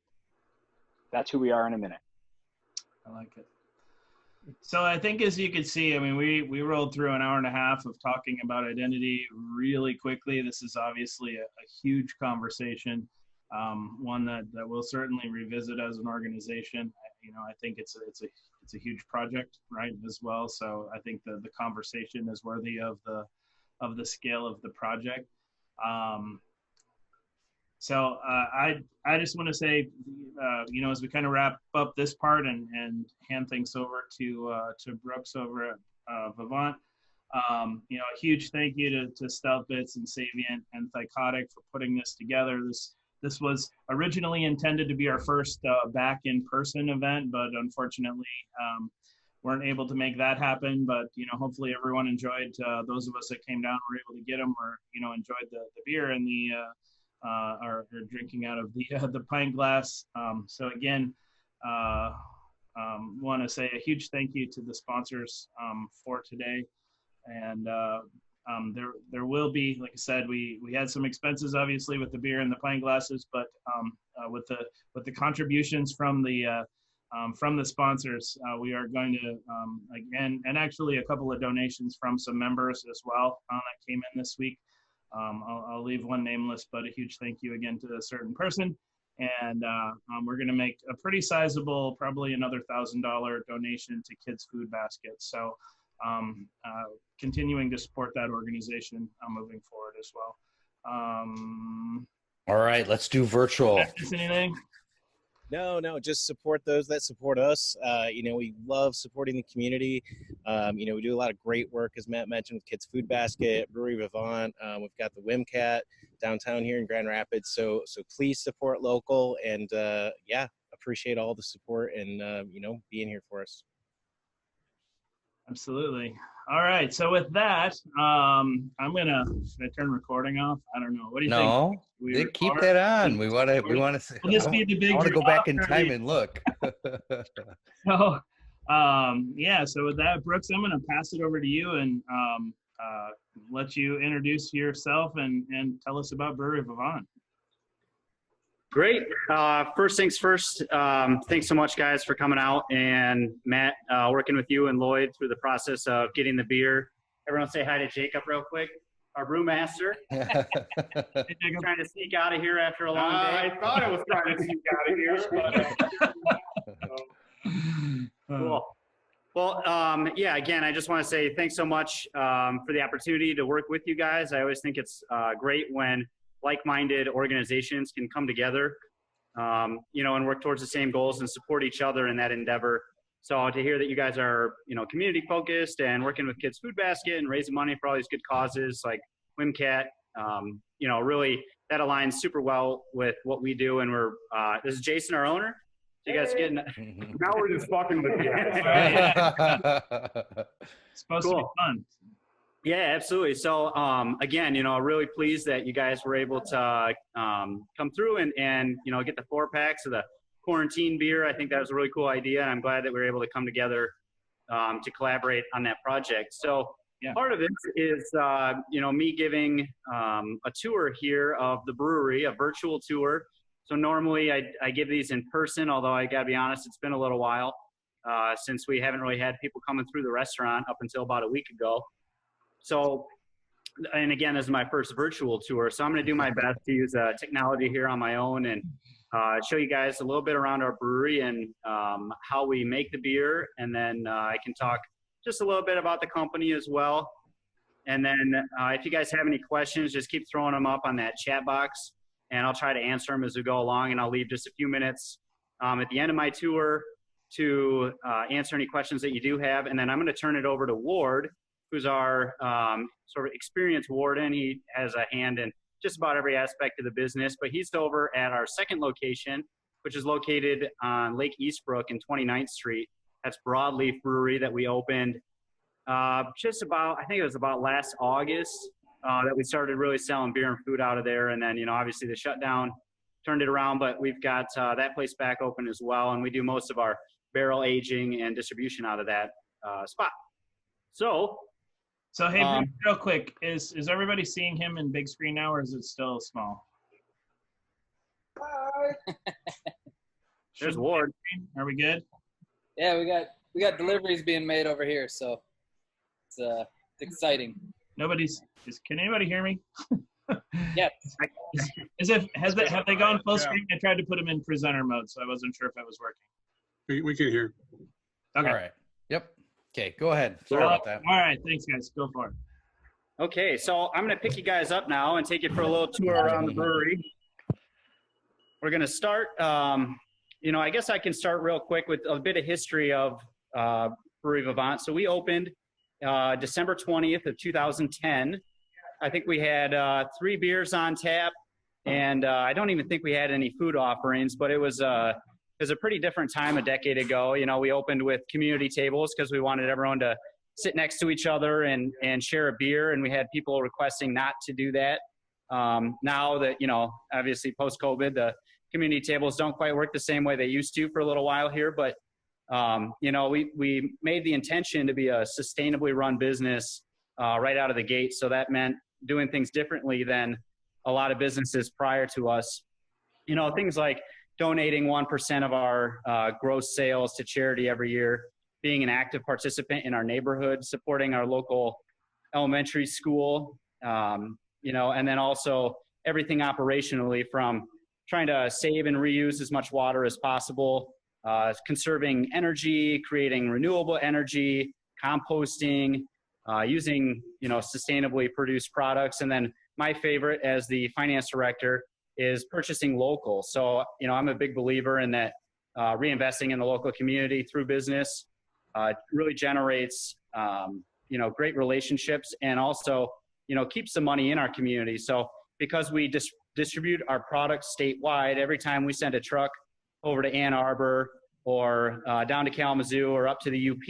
That's who we are in a minute. I like it. So I think, as you can see, I mean, we rolled through an hour and a half of talking about identity really quickly. This is obviously a huge conversation, one that we'll certainly revisit as an organization. I think it's a huge project, right, as well. So I think the conversation is worthy of the scale of the project. So I just want to say, as we kind of wrap up this part and hand things over to Brooks over at Vivant, a huge thank you to Stealthbits and Saviynt and Thycotic for putting this together. This was originally intended to be our first back in-person event, but unfortunately, weren't able to make that happen, but hopefully everyone enjoyed. Those of us that came down were able to get them, or enjoyed the beer and the or drinking out of the pint glass. So again, want to say a huge thank you to the sponsors for today. And there will be, like I said, we had some expenses obviously with the beer and the pint glasses, but with the contributions from the sponsors, we are going to again, and actually a couple of donations from some members as well that came in this week. I'll leave one nameless, but a huge thank you again to a certain person. And we're going to make a pretty sizable, probably another $1,000 donation to Kids Food Baskets. So continuing to support that organization moving forward as well. All right, let's do virtual. Anything? No, just support those that support us. We love supporting the community. We do a lot of great work, as Matt mentioned, with Kids Food Basket, Brewery Vivant. We've got the WimCat downtown here in Grand Rapids. So please support local, and appreciate all the support and being here for us. Absolutely. All right. So with that, should I turn recording off? I don't know. What do you think? No, keep that on. We want to. Will this be the big? I want to go back in time and look. So, So with that, Brooks, I'm going to pass it over to you and let you introduce yourself and tell us about Brewery Vivant. Great. First things first, thanks so much, guys, for coming out. And Matt, working with you and Lloyd through the process of getting the beer. Everyone say hi to Jacob real quick, our brewmaster. Trying to sneak out of here after a long day. I thought I was trying to sneak out of here. But, cool. Well, again, I just want to say thanks so much for the opportunity to work with you guys. I always think it's great when like-minded organizations can come together, and work towards the same goals and support each other in that endeavor. So to hear that you guys are, community focused and working with Kids Food Basket and raising money for all these good causes like WimCat, really that aligns super well with what we do. And we're, this is Jason, our owner. So you guys getting, now we're just fucking with you. It's supposed to be fun. Yeah, absolutely. So, again, really pleased that you guys were able to come through and get the 4-packs of the quarantine beer. I think that was a really cool idea. And I'm glad that we were able to come together to collaborate on that project. So part of this is, me giving a tour here of the brewery, a virtual tour. So normally I give these in person, although I gotta be honest, it's been a little while since we haven't really had people coming through the restaurant up until about a week ago. So, and again, this is my first virtual tour, so I'm going to do my best to use technology here on my own and show you guys a little bit around our brewery and how we make the beer. And then I can talk just a little bit about the company as well. And then if you guys have any questions, just keep throwing them up on that chat box, and I'll try to answer them as we go along. And I'll leave just a few minutes at the end of my tour to answer any questions that you do have. And then I'm going to turn it over to Ward, who's our sort of experienced warden. He has a hand in just about every aspect of the business, but he's over at our second location, which is located on Lake Eastbrook in 29th Street. That's Broadleaf Brewery that we opened just about, I think it was about last August that we started really selling beer and food out of there. And then, obviously the shutdown turned it around, but we've got that place back open as well. And we do most of our barrel aging and distribution out of that spot. So hey, real quick, is everybody seeing him in big screen now, or is it still small? There's Ward. Are we good? Yeah, we got deliveries being made over here, so it's exciting. Can anybody hear me? Yeah. Have they gone full screen? I tried to put them in presenter mode, so I wasn't sure if it was working. We can hear. Okay. All right. Yep. Okay, go ahead. Sorry about that. All right, thanks, guys. Go for it. Okay, so I'm going to pick you guys up now and take you for a little tour around the brewery. We're going to start, I guess I can start real quick with a bit of history of Brewery Vivant. So we opened December 20th of 2010. I think we had 3 beers on tap, and I don't even think we had any food offerings, but it was was a pretty different time a decade ago. You know, we opened with community tables because we wanted everyone to sit next to each other and share a beer, and we had people requesting not to do that. Now that, you know, obviously post-COVID, the community tables don't quite work the same way they used to for a little while here, but you know, we made the intention to be a sustainably run business right out of the gate. So that meant doing things differently than a lot of businesses prior to us. You know, things like donating 1% of our gross sales to charity every year, being an active participant in our neighborhood, supporting our local elementary school, you know, and then also everything operationally, from trying to save and reuse as much water as possible, conserving energy, creating renewable energy, composting, using, you know, sustainably produced products. And then my favorite as the finance director is purchasing local. So, you know, I'm a big believer in that reinvesting in the local community through business really generates, you know, great relationships, and also, you know, keeps the money in our community. So because we distribute our products statewide, every time we send a truck over to Ann Arbor or down to Kalamazoo or up to the UP,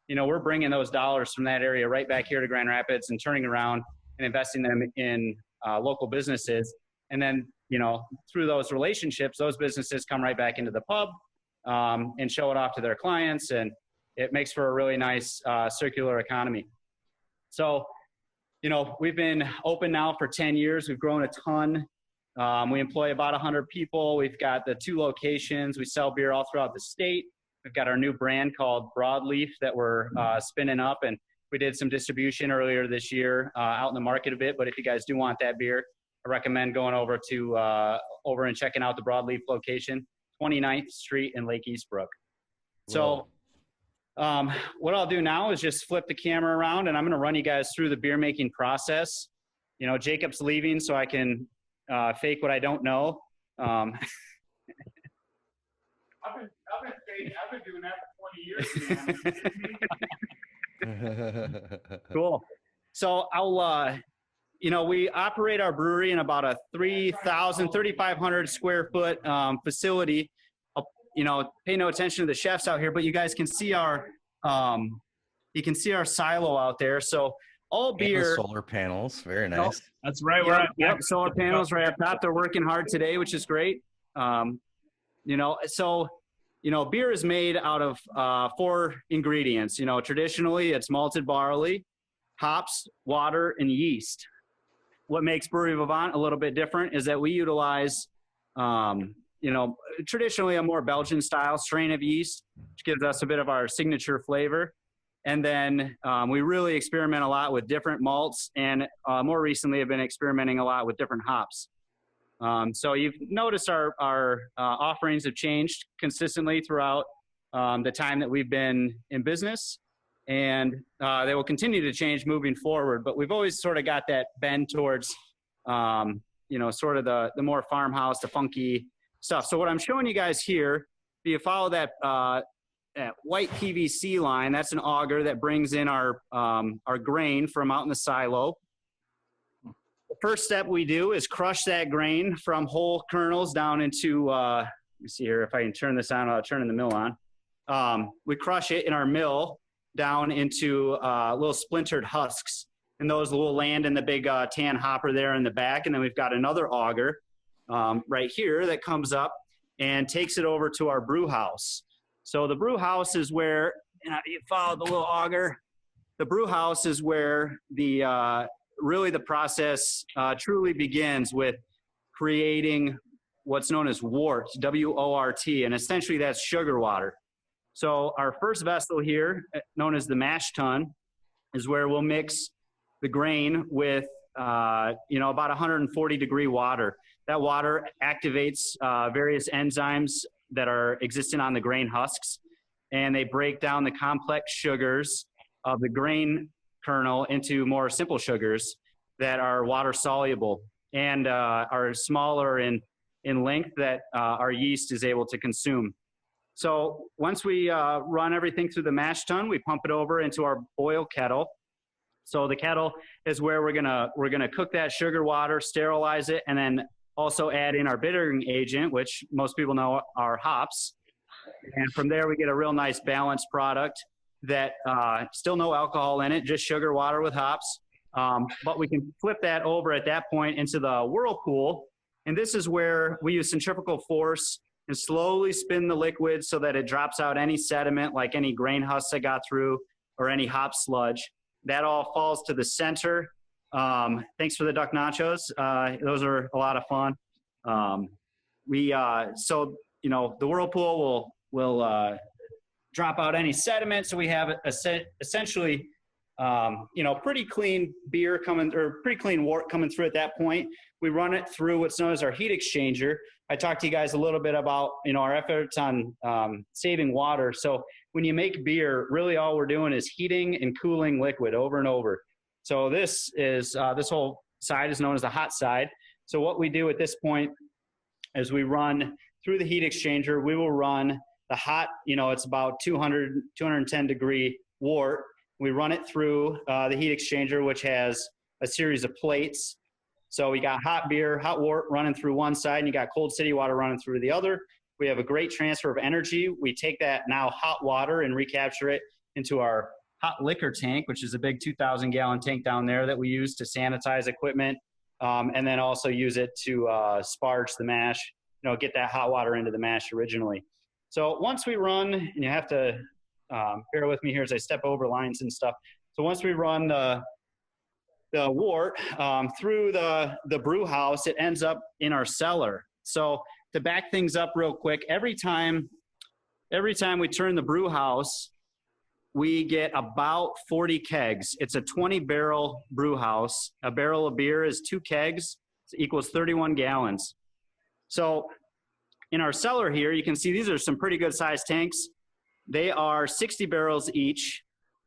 you know, we're bringing those dollars from that area right back here to Grand Rapids and turning around and investing them in local businesses. And then, you know, through those relationships, those businesses come right back into the pub and show it off to their clients, and it makes for a really nice circular economy. So, you know, we've been open now for 10 years. We've grown a ton. We employ about 100 people. We've got the 2 locations. We sell beer all throughout the state. We've got our new brand called Broadleaf that we're spinning up, and we did some distribution earlier this year out in the market a bit. But if you guys do want that beer, I recommend going over and checking out the Broadleaf location, 29th Street in Lake Eastbrook. So what I'll do now is just flip the camera around, and I'm going to run you guys through the beer making process. You know, Jacob's leaving so I can fake what I don't know. I've been doing that for 20 years, man. Cool. So I'll, you know, we operate our brewery in about a 3,500 square foot facility. You know, pay no attention to the chefs out here, but you guys can see our, silo out there. So all beer. Solar panels, very nice. That's right. Yep, solar panels right up top. They're working hard today, which is great. You know, so, you know, beer is made out of 4 ingredients. You know, traditionally it's malted barley, hops, water, and yeast. What makes Brewery Vivant a little bit different is that we utilize, you know, traditionally a more Belgian style strain of yeast, which gives us a bit of our signature flavor. And then we really experiment a lot with different malts, and more recently have been experimenting a lot with different hops. So you've noticed our offerings have changed consistently throughout the time that we've been in business, and they will continue to change moving forward. But we've always sort of got that bend towards, you know, sort of the more farmhouse, the funky stuff. So what I'm showing you guys here, if you follow that white PVC line, that's an auger that brings in our grain from out in the silo. The first step we do is crush that grain from whole kernels down into, let me see here, if I can turn this on, I'll turn the mill on. We crush it in our mill down into little splintered husks, and those will land in the big tan hopper there in the back. And then we've got another auger right here that comes up and takes it over to our brew house. So the brew house is where, you follow the little auger, the brew house is where the really the process truly begins with creating what's known as wort, W-O-R-T, and essentially that's sugar water. So our first vessel here, known as the mash tun, is where we'll mix the grain with, you know, about 140 degree water. That water activates various enzymes that are existing on the grain husks, and they break down the complex sugars of the grain kernel into more simple sugars that are water soluble and are smaller in length that our yeast is able to consume. So once we run everything through the mash tun, we pump it over into our boil kettle. So the kettle is where we're gonna cook that sugar water, sterilize it, and then also add in our bittering agent, which most people know are hops. And from there, we get a real nice balanced product that still no alcohol in it, just sugar water with hops. But we can flip that over at that point into the whirlpool. And this is where we use centrifugal force and slowly spin the liquid so that it drops out any sediment, like any grain husks that got through or any hop sludge. That all falls to the center. Thanks for the duck nachos. Those are a lot of fun. So, you know, the whirlpool will drop out any sediment. So we have essentially, you know, pretty clean beer coming, or pretty clean wort coming through at that point. We run it through what's known as our heat exchanger. I talked to you guys a little bit about, you know, our efforts on saving water. So when you make beer, really all we're doing is heating and cooling liquid over and over. So this is, this whole side is known as the hot side. So what we do at this point is we run through the heat exchanger. We will run the hot, you know, it's about 210 degree wort. We run it through the heat exchanger, which has a series of plates. So we got hot beer, hot wort running through one side, and you got cold city water running through the other. We have a great transfer of energy. We take that now hot water and recapture it into our hot liquor tank, which is a big 2,000 gallon tank down there that we use to sanitize equipment, and then also use it to sparge the mash, you know, get that hot water into the mash originally. So once we run, and you have to bear with me here as I step over lines and stuff. So once we run the wort through the brew house, it ends up in our cellar. So to back things up real quick, every time we turn the brew house, we get about 40 kegs. It's a 20-barrel brew house. A barrel of beer is 2 kegs, equals 31 gallons. So in our cellar here, you can see these are some pretty good sized tanks. They are 60 barrels each,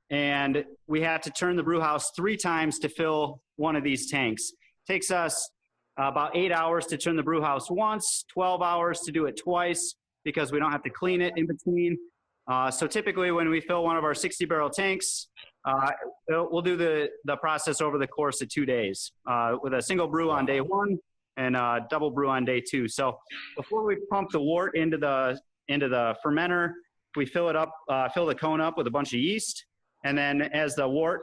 and we have to turn the brew house 3 times to fill one of these tanks. It takes us about 8 hours to turn the brew house once, 12 hours to do it twice because we don't have to clean it in between. So typically when we fill one of our 60-barrel tanks, we'll do the process over the course of 2 days with a single brew on day 1 and a double brew on day 2. So before we pump the wort into the fermenter, we fill it up, fill the cone up with a bunch of yeast. And then as the wort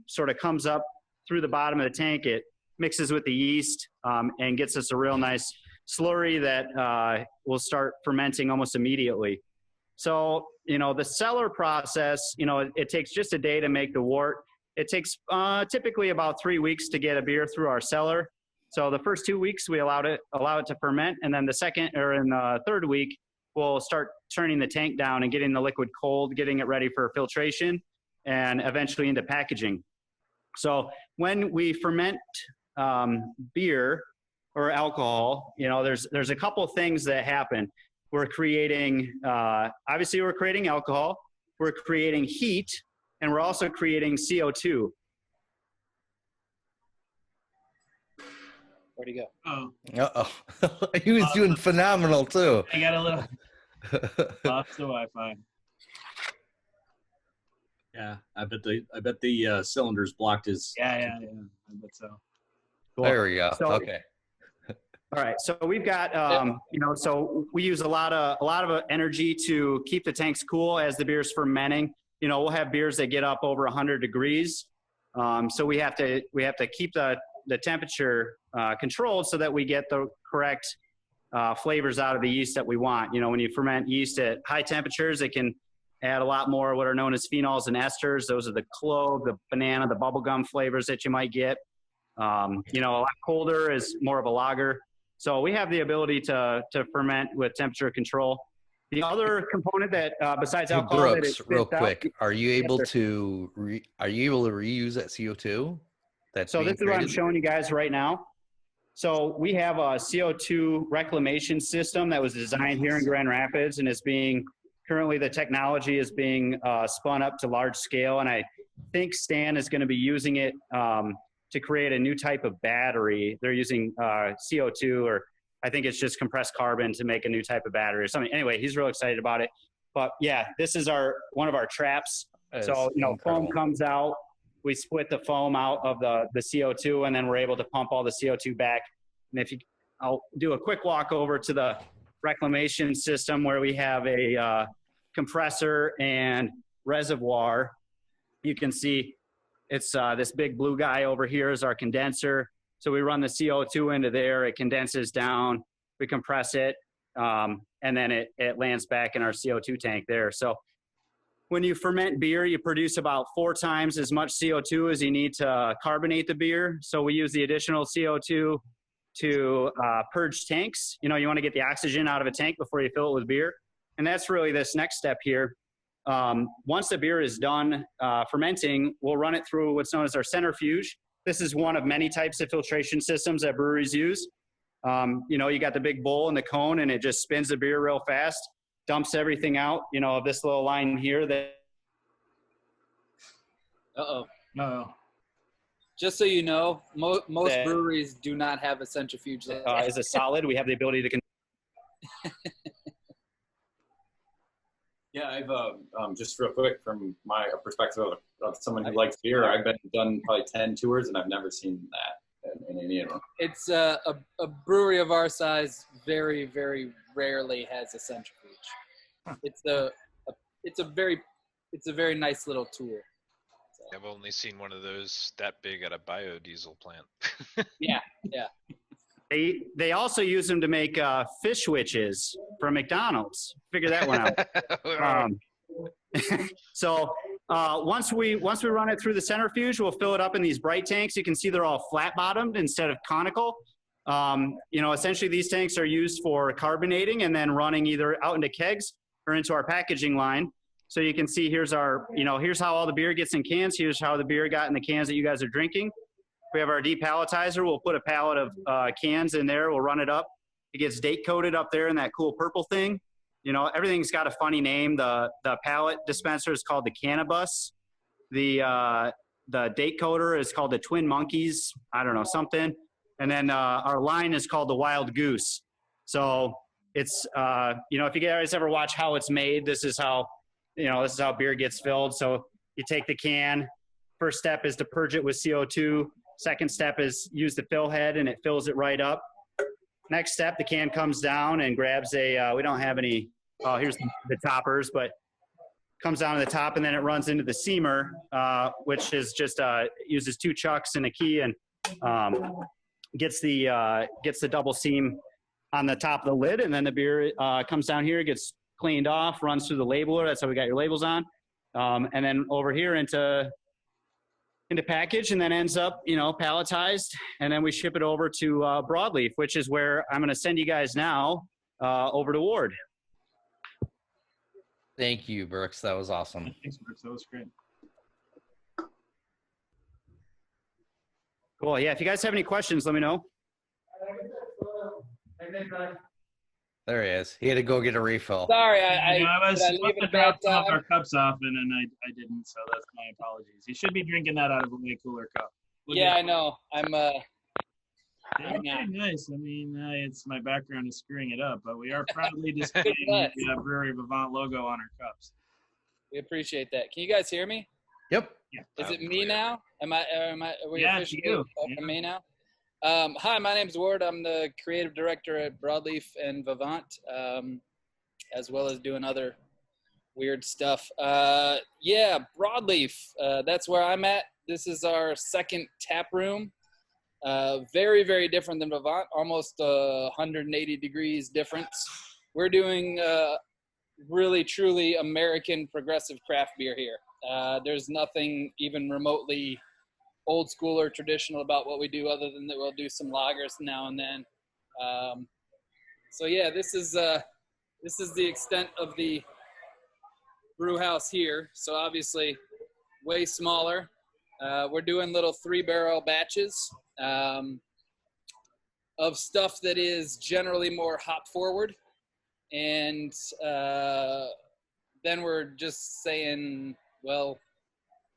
sort of comes up through the bottom of the tank, it mixes with the yeast and gets us a real nice slurry that will start fermenting almost immediately. So, you know, the cellar process, you know, it takes just a day to make the wort. It takes typically about 3 weeks to get a beer through our cellar. So the first 2 weeks we allow it to ferment, and then the second or in the third week we'll start turning the tank down and getting the liquid cold, getting it ready for filtration, and eventually into packaging. So when we ferment beer or alcohol, you know, there's a couple things that happen. We're creating, obviously we're creating alcohol, we're creating heat, and we're also creating CO2. Where'd he go? Oh. Uh-oh. He was doing phenomenal too. I got a little off the Wi-Fi. Yeah, I bet the cylinders blocked his. Yeah. I bet so. Cool. There we go. So, okay. All right, so we've got, you know, so we use a lot of energy to keep the tanks cool as the beer's fermenting. You know, we'll have beers that get up over 100 degrees. So we have to keep the temperature controlled so that we get the correct flavors out of the yeast that we want. You know, when you ferment yeast at high temperatures, it can add a lot more what are known as phenols and esters. Those are the clove, the banana, the bubblegum flavors that you might get. You know, a lot colder is more of a lager. So we have the ability to ferment with temperature control. The other component that besides alcohol, Brooks, real quick, are you able to reuse that CO2? So this is what I'm showing you guys right now. So we have a CO2 reclamation system that was designed here in Grand Rapids, and is being currently the technology is being spun up to large scale, and I think Stan is going to be using it to create a new type of battery. They're using CO2, or I think it's just compressed carbon to make a new type of battery or something. Anyway, he's real excited about it. But yeah, this is one of our traps. So, you know, foam comes out, we split the foam out of the CO2, and then we're able to pump all the CO2 back. And I'll do a quick walk over to the reclamation system where we have a compressor and reservoir. You can see it's this big blue guy over here is our condenser. So we run the CO2 into there, it condenses down, we compress it, and then it lands back in our CO2 tank there. So when you ferment beer, you produce about 4 times as much CO2 as you need to carbonate the beer. So we use the additional CO2 to purge tanks. You know, you want to get the oxygen out of a tank before you fill it with beer. And that's really this next step here. Once the beer is done fermenting, we'll run it through what's known as our centrifuge. This is one of many types of filtration systems that breweries use. You know, you got the big bowl and the cone, and it just spins the beer real fast, dumps everything out, you know, this little line here that. Uh-oh. Just so you know, most breweries do not have a centrifuge. Is a solid. We have the ability to. Yeah, I've just real quick from my perspective of someone who likes beer, I've done probably 10 tours and I've never seen that in any of them. It's a brewery of our size very, very rarely has a centrifuge. It's a very nice little tool. So. I've only seen one of those that big at a biodiesel plant. Yeah. They also use them to make fish witches for McDonald's. Figure that one out. So once we run it through the centrifuge, we'll fill it up in these bright tanks. You can see they're all flat bottomed instead of conical. You know, essentially these tanks are used for carbonating and then running either out into kegs or into our packaging line. So you can see here's here's how all the beer gets in cans. Here's how the beer got in the cans that you guys are drinking. We have our depalletizer. We'll put a pallet of cans in there. We'll run it up. It gets date coded up there in that cool purple thing. You know, everything's got a funny name. The pallet dispenser is called the Cannabis. The date coder is called the Twin Monkeys. I don't know, something. And then our line is called the Wild Goose. So it's, you know, if you guys ever watch How It's Made, this is how beer gets filled. So you take the can. First step is to purge it with CO2. Second step is use the fill head and it fills it right up. Next step, the can comes down and grabs we don't have any, here's the toppers, but comes down to the top and then it runs into the seamer, which is just, uses 2 chucks and a key and gets the double seam on the top of the lid. And then the beer comes down here, gets cleaned off, runs through the labeler. That's how we got your labels on. And then over here into package and then ends up, you know, palletized. And then we ship it over to Broadleaf, which is where I'm going to send you guys now over to Ward. Thank you, Brooks. That was awesome. Thanks, Brooks. That was great. Cool. Yeah. If you guys have any questions, let me know. There he is. He had to go get a refill. Sorry, I was supposed to drop some of our cups off, and I didn't, so that's my apologies. You should be drinking that out of a way cooler cup. Yeah, I know. I'm pretty nice. I mean, it's my background is screwing it up, but we are proudly displaying the Brewery Vivant logo on our cups. We appreciate that. Can you guys hear me? Yep. Yeah. Is it me now? Are we officially you. me now? Hi, my name is Ward. I'm the creative director at Broadleaf and Vivant, as well as doing other weird stuff. Yeah, Broadleaf, that's where I'm at. This is our second tap room. Very, very different than Vivant, almost 180 degrees difference. We're doing really, truly American progressive craft beer here. There's nothing even remotely old school or traditional about what we do, other than that we'll do some lagers now and then. So yeah, this is the extent of the brew house here. So obviously way smaller. We're doing little 3-barrel batches of stuff that is generally more hop forward. And then we're just saying, well,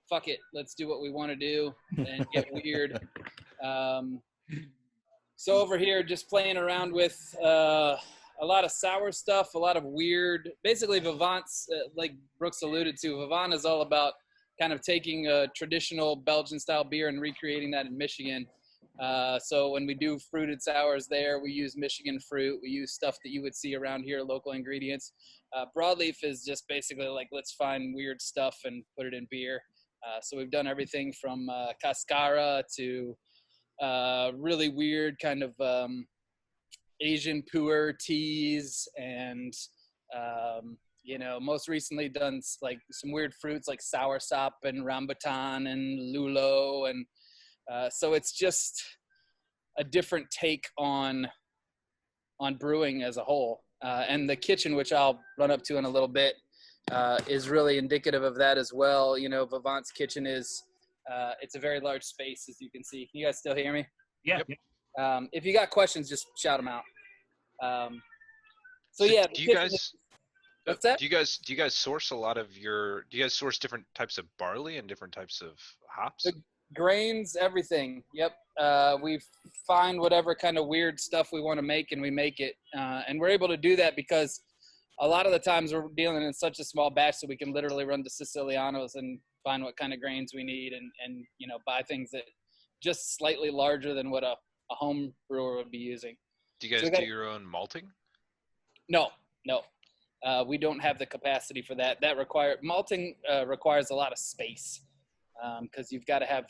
fuck it, let's do what we want to do and get weird. So over here, just playing around with a lot of sour stuff, a lot of weird, basically Vivant's, like Brooks alluded to, Vivant is all about kind of taking a traditional Belgian style beer and recreating that in Michigan. So when we do fruited sours there, we use Michigan fruit. We use stuff that you would see around here, local ingredients. Broadleaf is just basically like, let's find weird stuff and put it in beer. So we've done everything from cascara to really weird kind of Asian pu'er teas, and you know, most recently done like some weird fruits like soursop and rambutan and lulo, and so it's just a different take on brewing as a whole. And the kitchen, which I'll run up to in a little bit, is really indicative of that as well. You know, Vivant's kitchen is it's a very large space, as you can see. Can you guys still hear me? Yeah. If you got questions, just shout them out. So yeah, do you guys what's that? Do you guys source a lot of your? Do you guys source different types of barley and different types of hops? The grains, everything. Yep. We find whatever kind of weird stuff we want to make, and we make it. And we're able to do that because a lot of the times we're dealing in such a small batch that we can literally run to Siciliano's and find what kind of grains we need, and you know, buy things that just slightly larger than what a home brewer would be using. Do you guys do your own malting? No. We don't have the capacity for that. Malting requires a lot of space because you've got to have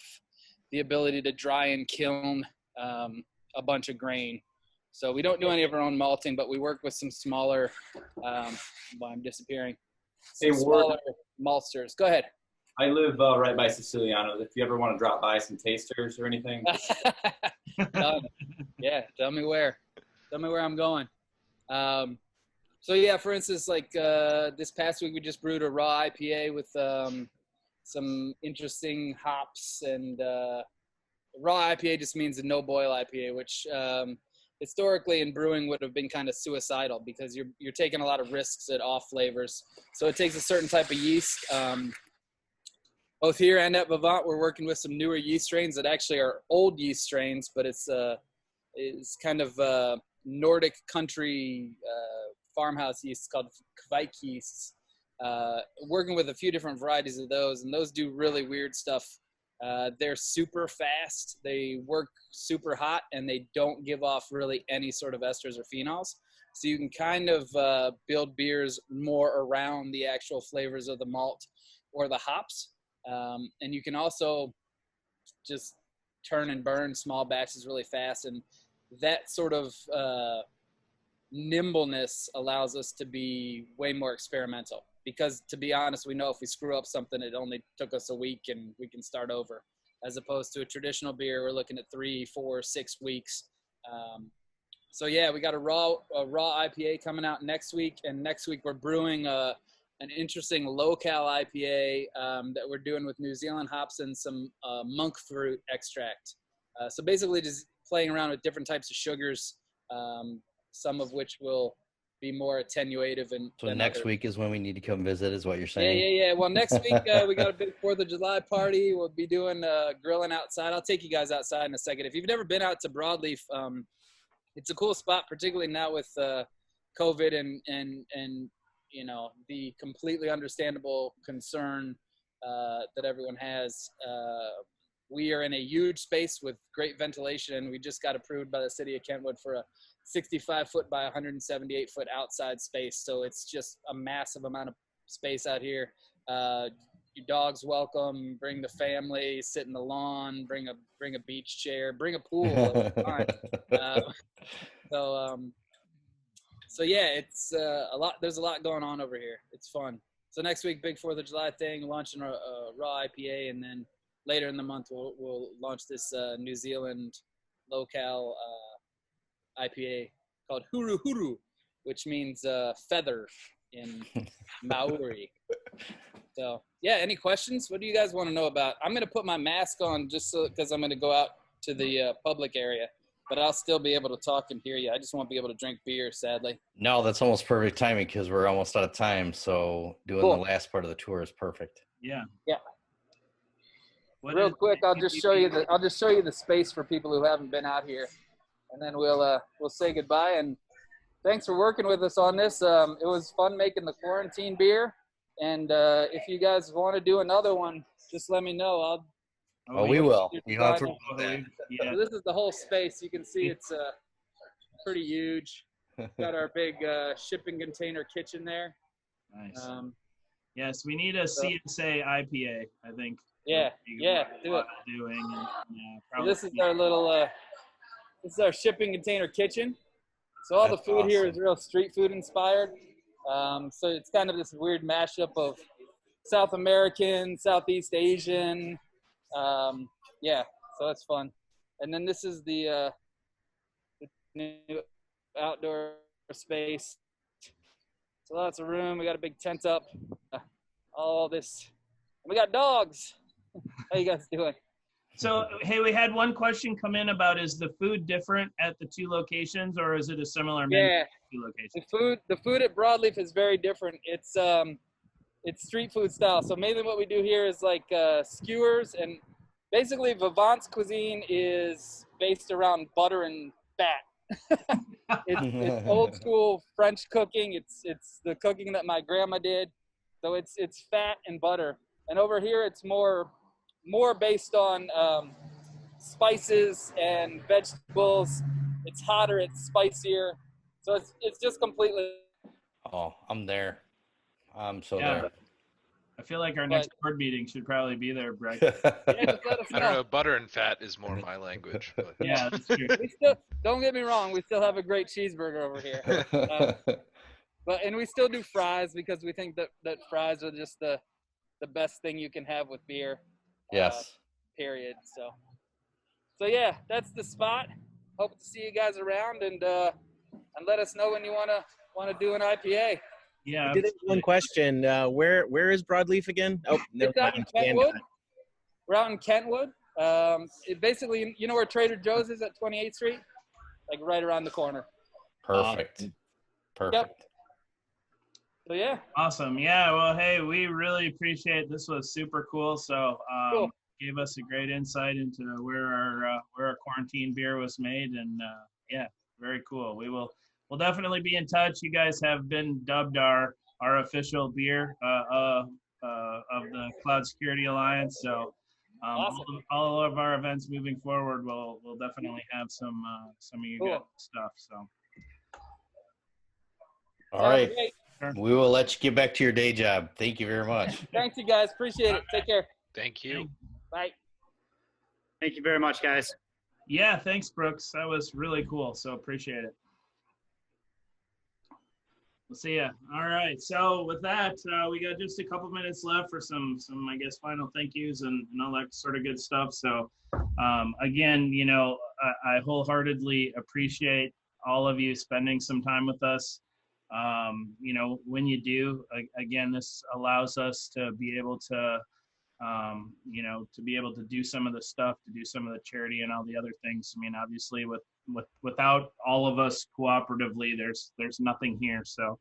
the ability to dry and kiln a bunch of grain. So we don't do any of our own malting, but we work with some smaller, I'm disappearing, smaller maltsters. Go ahead. I live right by Siciliano's. If you ever want to drop by some tasters or anything. Yeah, tell me where I'm going. So yeah, for instance, like this past week we just brewed a raw IPA with some interesting hops, and raw IPA just means a no boil IPA, which historically in brewing would have been kind of suicidal because you're taking a lot of risks at off flavors. So it takes a certain type of yeast. Both here and at Vivant, we're working with some newer yeast strains that actually are old yeast strains, but it's kind of Nordic country farmhouse yeast called Kvike yeasts. Working with a few different varieties of those, and those do really weird stuff. They're super fast, they work super hot, and they don't give off really any sort of esters or phenols. So you can kind of build beers more around the actual flavors of the malt or the hops. And you can also just turn and burn small batches really fast, and that sort of nimbleness allows us to be way more experimental, because to be honest, we know if we screw up something, it only took us a week and we can start over, as opposed to a traditional beer, we're looking at 3, 4, 6 weeks. So yeah, we got a raw IPA coming out next week, and next week we're brewing an interesting low-cal IPA that we're doing with New Zealand hops and some monk fruit extract. So basically just playing around with different types of sugars, some of which will be more attenuative. So next week is when we need to come visit, is what you're saying? Yeah. Well, next week we got a big 4th of July party. We'll be doing grilling outside. I'll take you guys outside in a second. If you've never been out to Broadleaf, it's a cool spot, particularly now with COVID and you know, the completely understandable concern that everyone has. We are in a huge space with great ventilation, and we just got approved by the city of Kentwood for a 65-foot by 178-foot outside space. So it's just a massive amount of space out here. Your dog's welcome. Bring the family. Sit in the lawn. Bring a beach chair. Bring a pool. So yeah, it's a lot. There's a lot going on over here. It's fun. So next week, big 4th of July thing, launching a raw IPA, and then later in the month we'll launch this New Zealand low-cal IPA called Huru Huru, which means feather in Maori. So yeah, any questions? What do you guys want to know about? I'm gonna put my mask on just because I'm gonna go out to the public area, but I'll still be able to talk and hear you. I just won't be able to drink beer, sadly. No, that's almost perfect timing because we're almost out of time. So doing the last part of the tour is perfect. Yeah. Real quick, I'll just show you the space for people who haven't been out here, and then we'll say goodbye. And thanks for working with us on this. It was fun making the quarantine beer. And if you guys want to do another one, just let me know. Oh, we will. You don't have to worry about that. So this is the whole space. You can see it's pretty huge. Got our big shipping container kitchen there. Nice. Yes, we need a CSA IPA, I think. Yeah, do it. So this is our little, this is our shipping container kitchen. So all the food here is real street food inspired. So it's kind of this weird mashup of South American, Southeast Asian. Yeah, so that's fun. And then this is the new outdoor space. So lots of room. We got a big tent up. All this. We got dogs. How you guys doing? So, hey, we had one question come in about, is the food different at the two locations, or is it a similar menu at the two locations? The food at Broadleaf is very different. It's street food style. So mainly what we do here is like skewers, and basically Vivant's cuisine is based around butter and fat. It's old school French cooking. It's the cooking that my grandma did. So it's fat and butter. And over here it's more based on spices and vegetables. It's hotter, it's spicier. So it's just completely. Oh, I'm there. I'm so there. I feel like our next board meeting should probably be there, Brett. Just let us I don't know. Butter and fat is more my language. But. Yeah, that's true. Don't get me wrong. We still have a great cheeseburger over here. And we still do fries because we think that fries are just the best thing you can have with beer. Yes. Period. So yeah, that's the spot. Hope to see you guys around and let us know when you wanna do an IPA. Yeah. I did have one question. Where is Broadleaf again? Oh, never It's out in Kentwood. We're out in Kentwood. It basically, you know where Trader Joe's is at 28th Street? Like right around the corner. Perfect. Yep. So yeah. Awesome. Yeah. Well, hey, we really appreciate it. This was super cool. So gave us a great insight into where our quarantine beer was made, and yeah, very cool. We'll definitely be in touch. You guys have been dubbed our official beer of the Cloud Security Alliance. So awesome. all of our events moving forward will definitely have some of you guys stuff. So all right. We will let you get back to your day job. Thank you very much. Thanks, you guys. Appreciate it. Take care. Thank you. Bye. Thank you very much, guys. Yeah, thanks, Brooks. That was really cool. So appreciate it. We'll see ya. All right. So with that, we got just a couple minutes left for some I guess final thank yous and all that sort of good stuff. So again, you know, I wholeheartedly appreciate all of you spending some time with us. You know, when you do, again, this allows us to be able to, you know, to be able to do some of the stuff, to do some of the charity and all the other things. I mean, obviously without all of us cooperatively, there's nothing here. So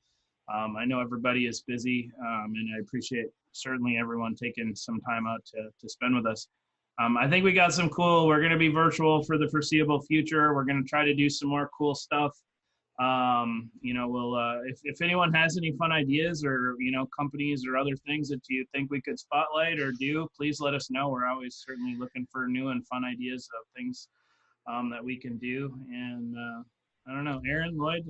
I know everybody is busy, and I appreciate certainly everyone taking some time out to spend with us. I think we got we're going to be virtual for the foreseeable future. We're going to try to do some more cool stuff. You know, we'll, if anyone has any fun ideas or, you know, companies or other things that you think we could spotlight or do, please let us know. We're always certainly looking for new and fun ideas of things that we can do. And I don't know, Aaron, Lloyd,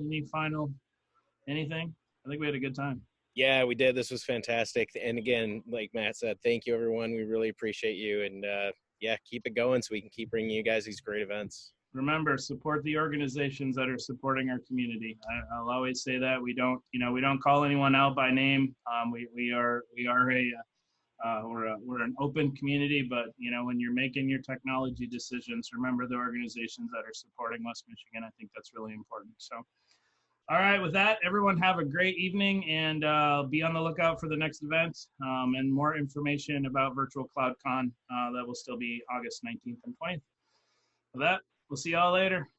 anything? I think we had a good time. Yeah, we did. This was fantastic. And again, like Matt said, thank you, everyone. We really appreciate you. And yeah, keep it going so we can keep bringing you guys these great events. Remember, support the organizations that are supporting our community. I'll always say that. We don't call anyone out by name. We're an open community, but you know, when you're making your technology decisions, remember the organizations that are supporting West Michigan. I think that's really important. So, all right, with that, everyone have a great evening, and be on the lookout for the next event and more information about Virtual CloudCon that will still be August 19th and 20th. With that, we'll see y'all later.